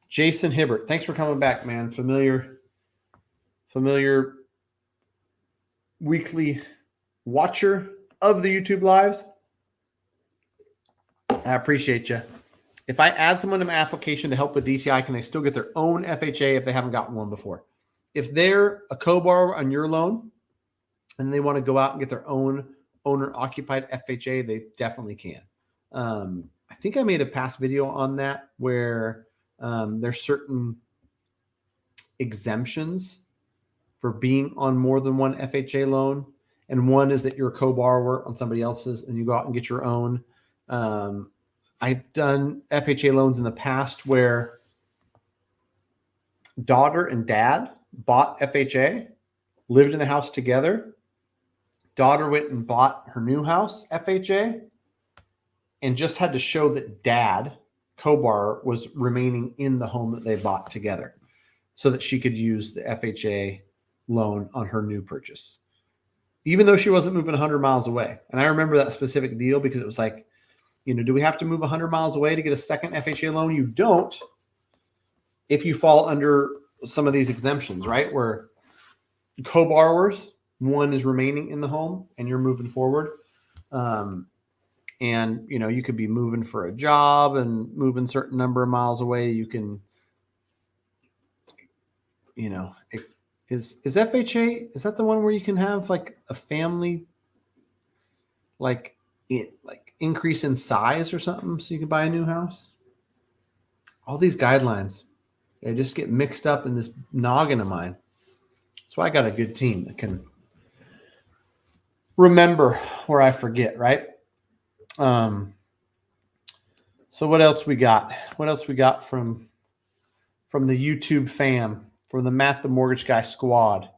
Jason Hibbert, thanks for coming back, man. Familiar weekly watcher of the YouTube lives. I appreciate you. If I add someone to my application to help with DTI, can they still get their own FHA if they haven't gotten one before? If they're a co-borrower on your loan and they want to go out and get their own owner-occupied FHA, they definitely can. I think I made a past video on that where there's certain exemptions for being on more than one FHA loan. And one is that you're a co-borrower on somebody else's and you go out and get your own. I've done FHA loans in the past where daughter and dad bought FHA, lived in the house together. Daughter went and bought her new house FHA and just had to show that dad, co-borrower, was remaining in the home that they bought together so that she could use the FHA loan on her new purchase, even though she wasn't moving 100 miles away. And I remember that specific deal because it was like, do we have to move 100 miles away to get a second FHA loan? You don't if you fall under some of these exemptions, right? Where co-borrowers, one is remaining in the home and you're moving forward. And, you could be moving for a job and moving a certain number of miles away. You can, is FHA, is that the one where you can have like a family, like increase in size or something so you can buy a new house? All these guidelines, they just get mixed up in this noggin of mine. That's why I got a good team that can remember where I forget, right? So what else we got? What else we got from the YouTube fam, from the Matt the Mortgage Guy squad?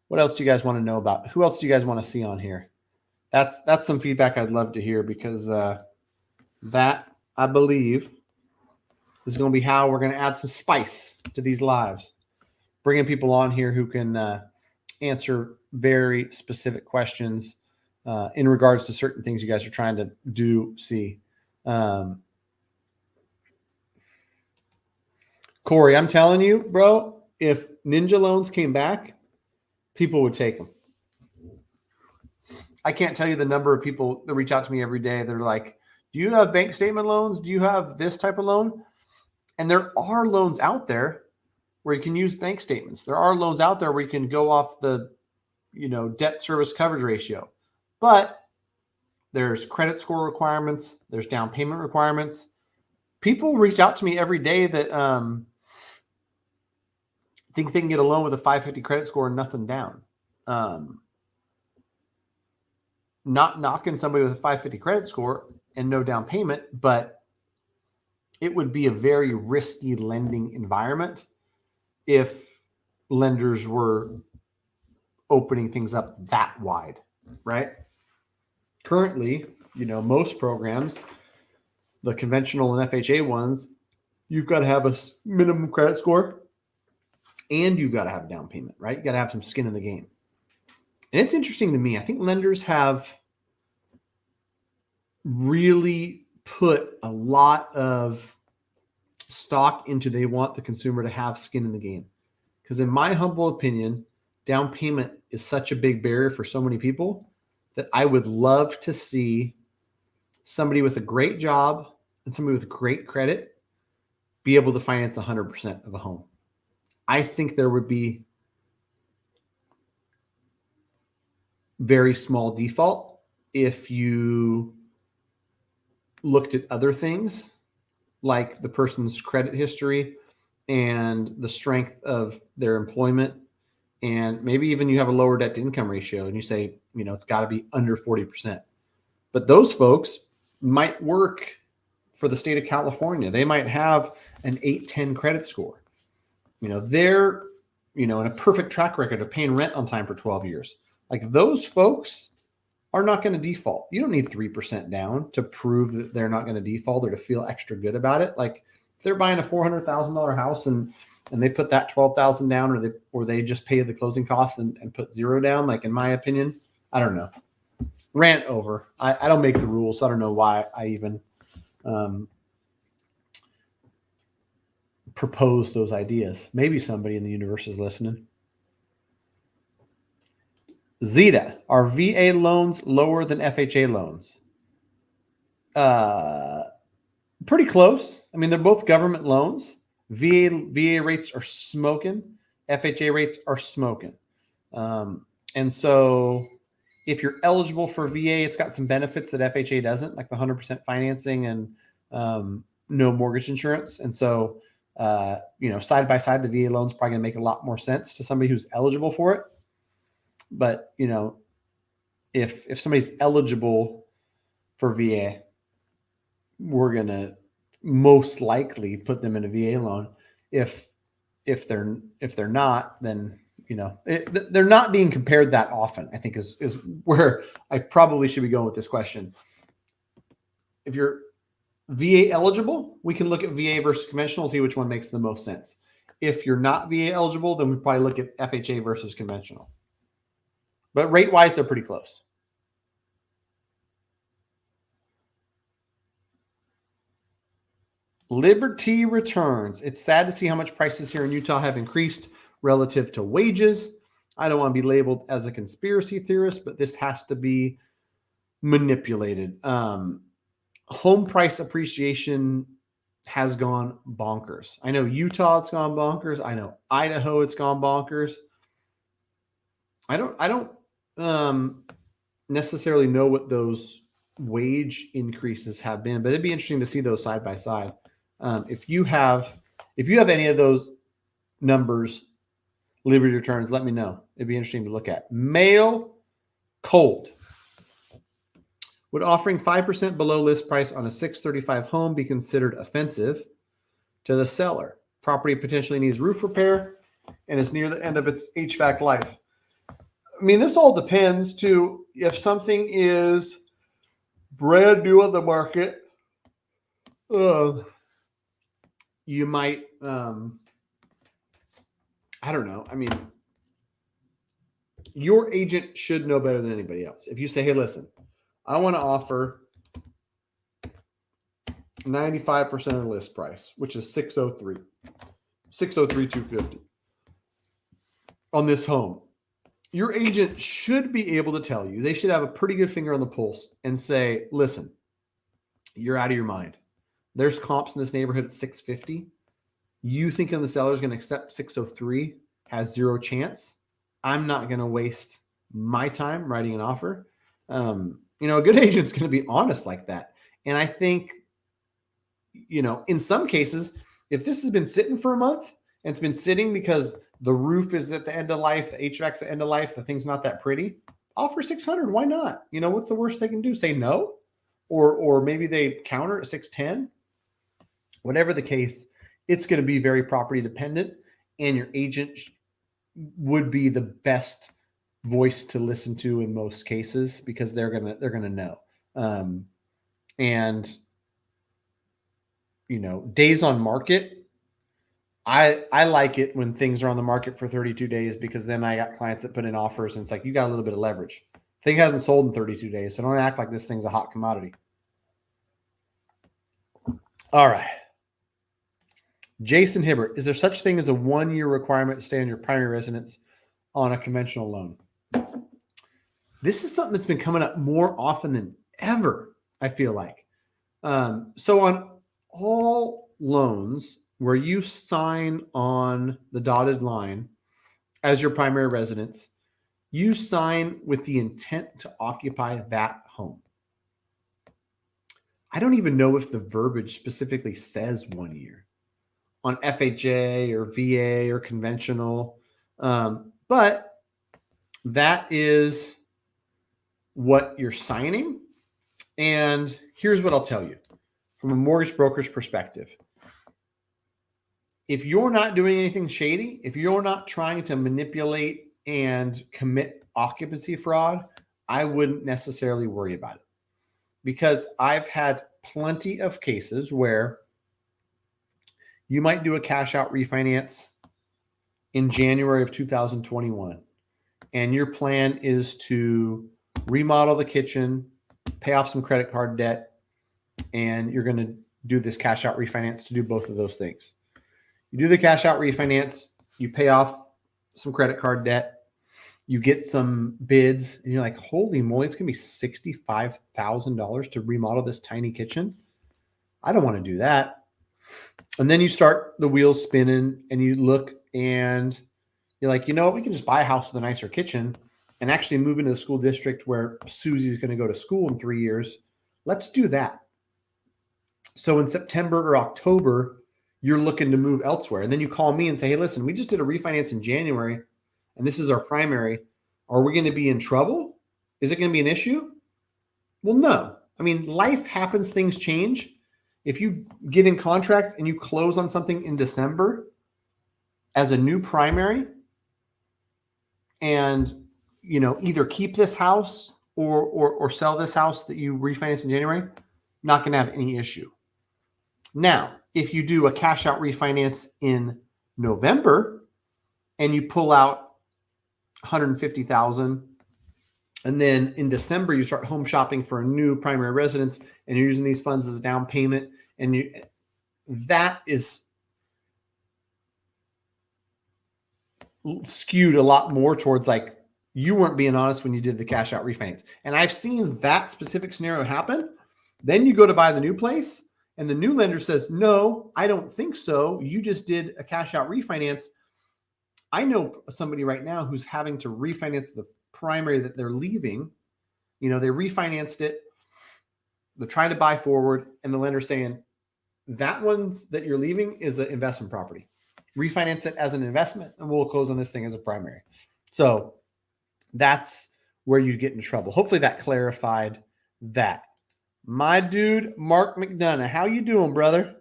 What else do you guys want to know about? Who else do you guys want to see on here? That's some feedback I'd love to hear because that, I believe, is going to be how we're going to add some spice to these lives. Bringing people on here who can answer very specific questions in regards to certain things you guys are trying to see. Corey, I'm telling you, bro, if Ninja Loans came back, people would take them. I can't tell you the number of people that reach out to me every day. They're like, do you have bank statement loans? Do you have this type of loan? And there are loans out there where you can use bank statements. There are loans out there where you can go off the, debt service coverage ratio. But there's credit score requirements. There's down payment requirements. People reach out to me every day that think they can get a loan with a 550 credit score and nothing down. Not knocking somebody with a 550 credit score and no down payment, but it would be a very risky lending environment if lenders were opening things up that wide, right? Currently, most programs, the conventional and FHA ones, you've got to have a minimum credit score and you've got to have a down payment, right? You got to have some skin in the game. And it's interesting to me. I think lenders have really put a lot of stock into they want the consumer to have skin in the game. Because in my humble opinion, down payment is such a big barrier for so many people that I would love to see somebody with a great job and somebody with great credit be able to finance 100% of a home. I think there would be very small default if you looked at other things like the person's credit history and the strength of their employment. And maybe even you have a lower debt to income ratio and you say, it's got to be under 40%. But those folks might work for the state of California. They might have an 810 credit score. They're, in a perfect track record of paying rent on time for 12 years. Like those folks are not going to default. You don't need 3% down to prove that they're not going to default or to feel extra good about it. Like if they're buying a $400,000 house and they put that $12,000 down or they just pay the closing costs and put zero down, like in my opinion, I don't know. Rant over. I don't make the rules, so I don't know why I even propose those ideas. Maybe somebody in the universe is listening. Zeta, are VA loans lower than FHA loans? Pretty close. I mean, they're both government loans. VA rates are smoking. FHA rates are smoking. And so if you're eligible for VA, it's got some benefits that FHA doesn't, like the 100% financing and no mortgage insurance. And so, side by side, the VA loan is probably going to make a lot more sense to somebody who's eligible for it. But, if somebody's eligible for VA, we're going to most likely put them in a VA loan. If they're not, then they're not being compared that often, I think is where I probably should be going with this question. If you're VA eligible, we can look at VA versus conventional, see which one makes the most sense. If you're not VA eligible, then we probably look at FHA versus conventional. But rate wise, they're pretty close. Liberty Returns. It's sad to see how much prices here in Utah have increased relative to wages. I don't want to be labeled as a conspiracy theorist, but this has to be manipulated. Home price appreciation has gone bonkers. I know Utah, it's gone bonkers. I know Idaho, it's gone bonkers. I don't necessarily know what those wage increases have been, but it'd be interesting to see those side by side. If you have any of those numbers, Liberty Returns, let me know. It'd be interesting to look at. Mail cold. Would offering 5% below list price on a 635 home be considered offensive to the seller? Property potentially needs roof repair and is near the end of its HVAC life. I mean, this all depends too. If something is brand new on the market, you might, I don't know. I mean, your agent should know better than anybody else. If you say, hey, listen, I want to offer 95% of the list price, which is 603,250 on this home. Your agent should be able to tell you, they should have a pretty good finger on the pulse and say, listen, you're out of your mind. There's comps in this neighborhood at 650. You thinking the seller is going to accept 603 has zero chance. I'm not going to waste my time writing an offer. A good agent's going to be honest like that. And I think, in some cases, if this has been sitting for a month and it's been sitting because the roof is at the end of life, the HVAC's at the end of life, the thing's not that pretty, offer 600. Why not? What's the worst they can do? Say no? Or maybe they counter at 610. Whatever the case, it's going to be very property dependent, and your agent would be the best voice to listen to in most cases because they're gonna know. Days on market. I like it when things are on the market for 32 days because then I got clients that put in offers and it's like you got a little bit of leverage. Thing hasn't sold in 32 days, so don't act like this thing's a hot commodity. All right. Jason Hibbert, is there such thing as a 1-year requirement to stay on your primary residence on a conventional loan? This is something that's been coming up more often than ever, I feel like. So on all loans where you sign on the dotted line as your primary residence, you sign with the intent to occupy that home. I don't even know if the verbiage specifically says 1 year on FHA or VA or conventional. But that is what you're signing. And here's what I'll tell you from a mortgage broker's perspective. If you're not doing anything shady, if you're not trying to manipulate and commit occupancy fraud, I wouldn't necessarily worry about it. Because I've had plenty of cases where you might do a cash out refinance in January of 2021, and your plan is to remodel the kitchen, pay off some credit card debt, and you're going to do this cash out refinance to do both of those things. You do the cash out refinance, you pay off some credit card debt, you get some bids, and you're like, holy moly, it's going to be $65,000 to remodel this tiny kitchen. I don't want to do that. And then you start the wheels spinning and you look and you're like, you know what? We can just buy a house with a nicer kitchen and actually move into the school district where Susie's going to go to school in 3 years. Let's do that. So in September or October, you're looking to move elsewhere. And then you call me and say, hey, listen, we just did a refinance in January and this is our primary. Are we going to be in trouble? Is it going to be an issue? Well, no. I mean, life happens, things change. If you get in contract and you close on something in December as a new primary and, you know, either keep this house or sell this house that you refinance in January, not going to have any issue. Now, if you do a cash out refinance in November and you pull out $150,000, and then in December you start home shopping for a new primary residence and you're using these funds as a down payment, and that is skewed a lot more towards like you weren't being honest when you did the cash out refinance. And I've seen that specific scenario happen. Then you go to buy the new place and the new lender says, no, I don't think so. You just did a cash out refinance. I know somebody right now who's having to refinance the primary that they're leaving. You know, they refinanced it. They're trying to buy forward and the lender's saying that one's that you're leaving is an investment property. Refinance it as an investment and we'll close on this thing as a primary. So that's where you get in trouble. Hopefully that clarified that. My dude, Mark McDonough, how you doing, brother?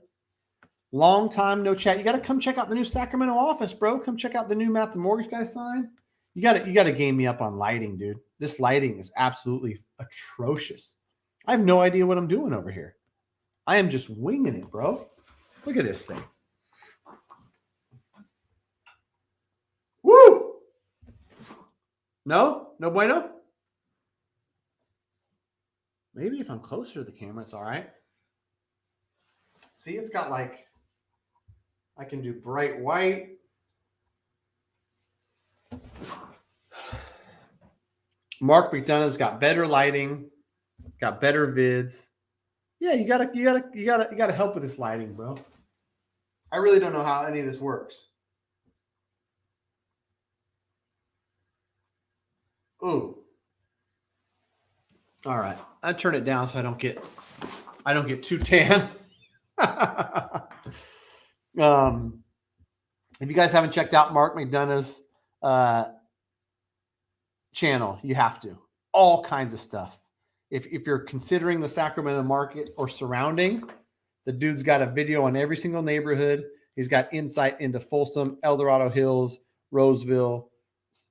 Long time no chat. You got to come check out the new Sacramento office, bro. Come check out the new Matt the Mortgage Guy sign. You got to game me up on lighting, dude. This lighting is absolutely atrocious. I have no idea what I'm doing over here. I am just winging it, bro. Look at this thing. Woo! No bueno? Maybe if I'm closer to the camera, it's all right. See, it's got like, I can do bright white. Mark McDonough's got better lighting, got better vids. Yeah, you gotta help with this lighting, bro. I really don't know how any of this works. Ooh. All right. I turn it down so I don't get too tan. If you guys haven't checked out Mark McDonough's channel, you have to. All kinds of stuff. If you're considering the Sacramento market or surrounding, the dude's got a video on every single neighborhood. He's got insight into Folsom, El Dorado Hills, Roseville,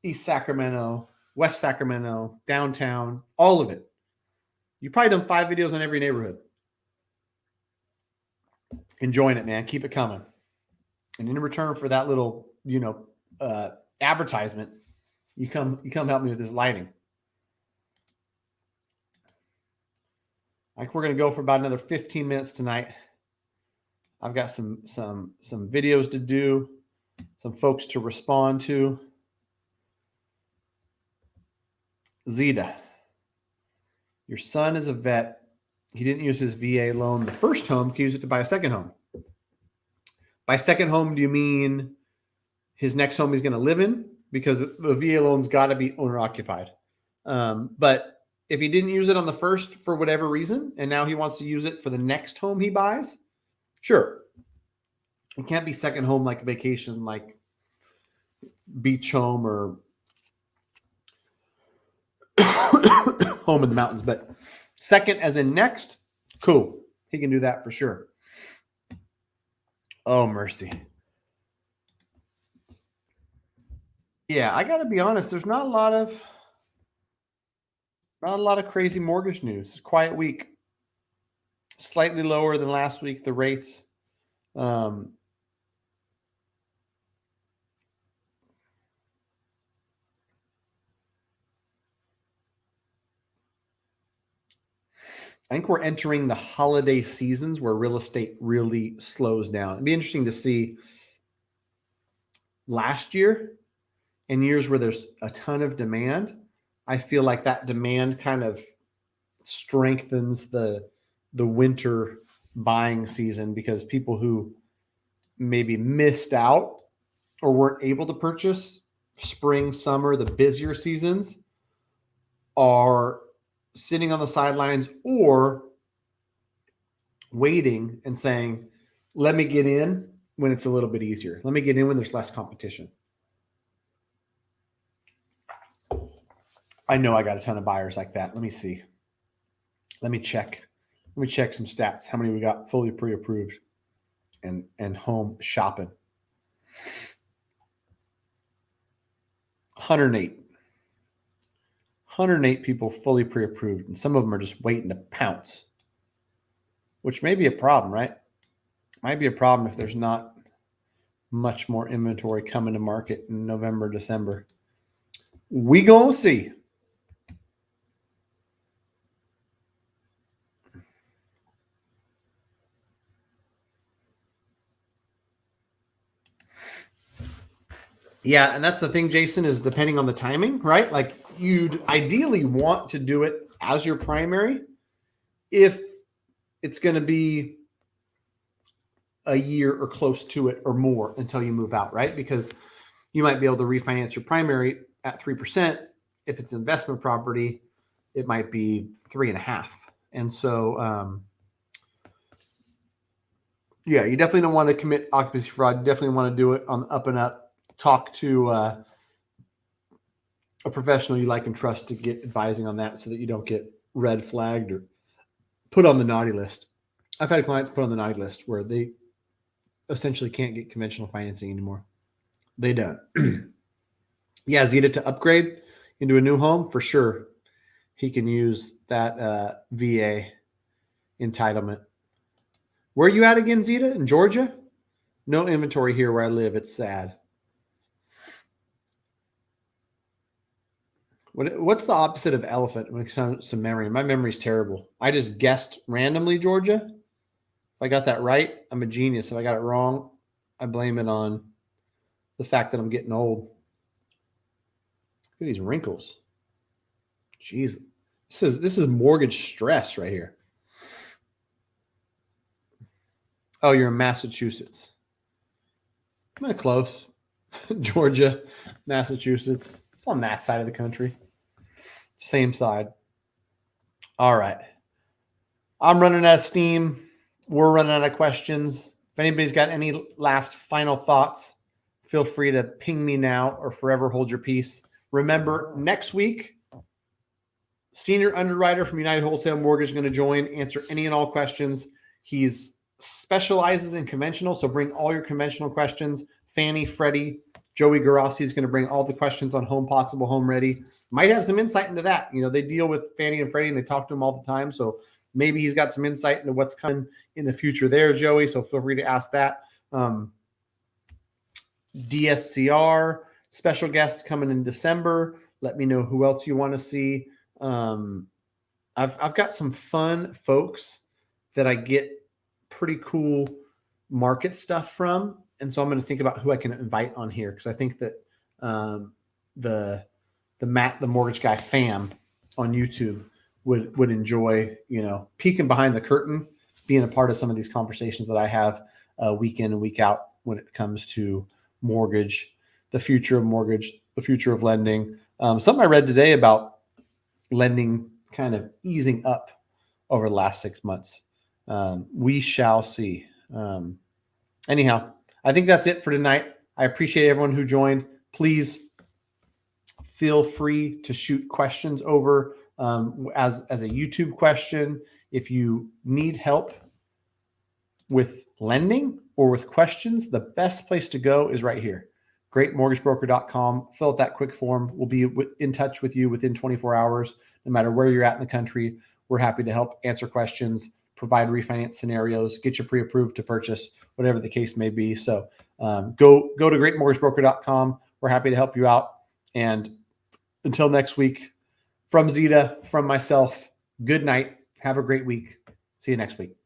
East Sacramento, West Sacramento, downtown, all of it. You've probably done 5 videos on every neighborhood. Enjoying it, man. Keep it coming. And in return for that little, advertisement, you come help me with this lighting. Like we're going to go for about another 15 minutes tonight. I've got some videos to do, some folks to respond to. Zeta, your son is a vet. He didn't use his VA loan the first home. He used it to buy a second home. By second home, do you mean his next home he's going to live in? Because the VA loan's got to be owner occupied. But if he didn't use it on the first for whatever reason, and now he wants to use it for the next home he buys, sure. It can't be second home like vacation, like beach home or home in the mountains. But second as in next, cool. He can do that for sure. Oh, mercy. Yeah, I got to be honest. There's not a lot of crazy mortgage news. It's a quiet week. Slightly lower than last week, the rates. I think we're entering the holiday seasons where real estate really slows down. It'd be interesting to see last year and years where there's a ton of demand. I feel like that demand kind of strengthens the winter buying season because people who maybe missed out or weren't able to purchase spring, summer, the busier seasons, are sitting on the sidelines or waiting and saying, let me get in when it's a little bit easier. Let me get in when there's less competition. I know I got a ton of buyers like that. Let me see. Let me check some stats. How many we got fully pre-approved and home shopping? 108. 108 people fully pre-approved, and some of them are just waiting to pounce, which may be a problem, right? Might be a problem if there's not much more inventory coming to market in November, December. We gonna see. Yeah, and that's the thing, Jason, is depending on the timing, right? Like you'd ideally want to do it as your primary if it's going to be a year or close to it or more until you move out, right? Because you might be able to refinance your primary at 3%. If it's investment property, it might be 3.5%. And so, yeah, you definitely don't want to commit occupancy fraud. You definitely want to do it on the up and up. Talk to a professional you like and trust to get advising on that so that you don't get red flagged or put on the naughty list. I've had clients put on the naughty list where they essentially can't get conventional financing anymore. They don't. Yeah, Zeta to upgrade into a new home for sure. He can use that VA entitlement. Where are you at again, Zeta? In Georgia? No inventory here where I live. It's sad. What's the opposite of elephant when it comes to memory? My memory's terrible. I just guessed randomly Georgia. If I got that right, I'm a genius. If I got it wrong, I blame it on the fact that I'm getting old. Look at these wrinkles. Jeez. This is mortgage stress right here. Oh, you're in Massachusetts. Not close. Georgia, Massachusetts. It's on that side of the country. Same side. All right. I'm running out of steam. We're running out of questions. If anybody's got any last final thoughts, feel free to ping me now or forever hold your peace. Remember, next week, senior underwriter from United Wholesale Mortgage is going to join, answer any and all questions. He's specializes in conventional, so bring all your conventional questions. Fannie, Freddie, Joey Garassi is going to bring all the questions on Home Possible, Home Ready. Might have some insight into that. You know, they deal with Fannie and Freddie and they talk to them all the time. So maybe he's got some insight into what's coming in the future there, Joey. So feel free to ask that. DSCR, special guests coming in December. Let me know who else you want to see. I've got some fun folks that I get pretty cool market stuff from. And so I'm going to think about who I can invite on here because I think that the Matt, the Mortgage Guy fam on YouTube would enjoy, you know, peeking behind the curtain, being a part of some of these conversations that I have week in and week out when it comes to mortgage, the future of mortgage, the future of lending. Something I read today about lending kind of easing up over the last 6 months. We shall see. Anyhow, I think that's it for tonight. I appreciate everyone who joined. Please feel free to shoot questions over as a YouTube question. If you need help with lending or with questions, the best place to go is right here. greatmortgagebroker.com. Fill out that quick form. We'll be in touch with you within 24 hours. No matter where you're at in the country, we're happy to help answer questions, provide refinance scenarios, get you pre-approved to purchase, whatever the case may be. So go to greatmortgagebroker.com. We're happy to help you out. And until next week, from Zeta, from myself, good night. Have a great week. See you next week.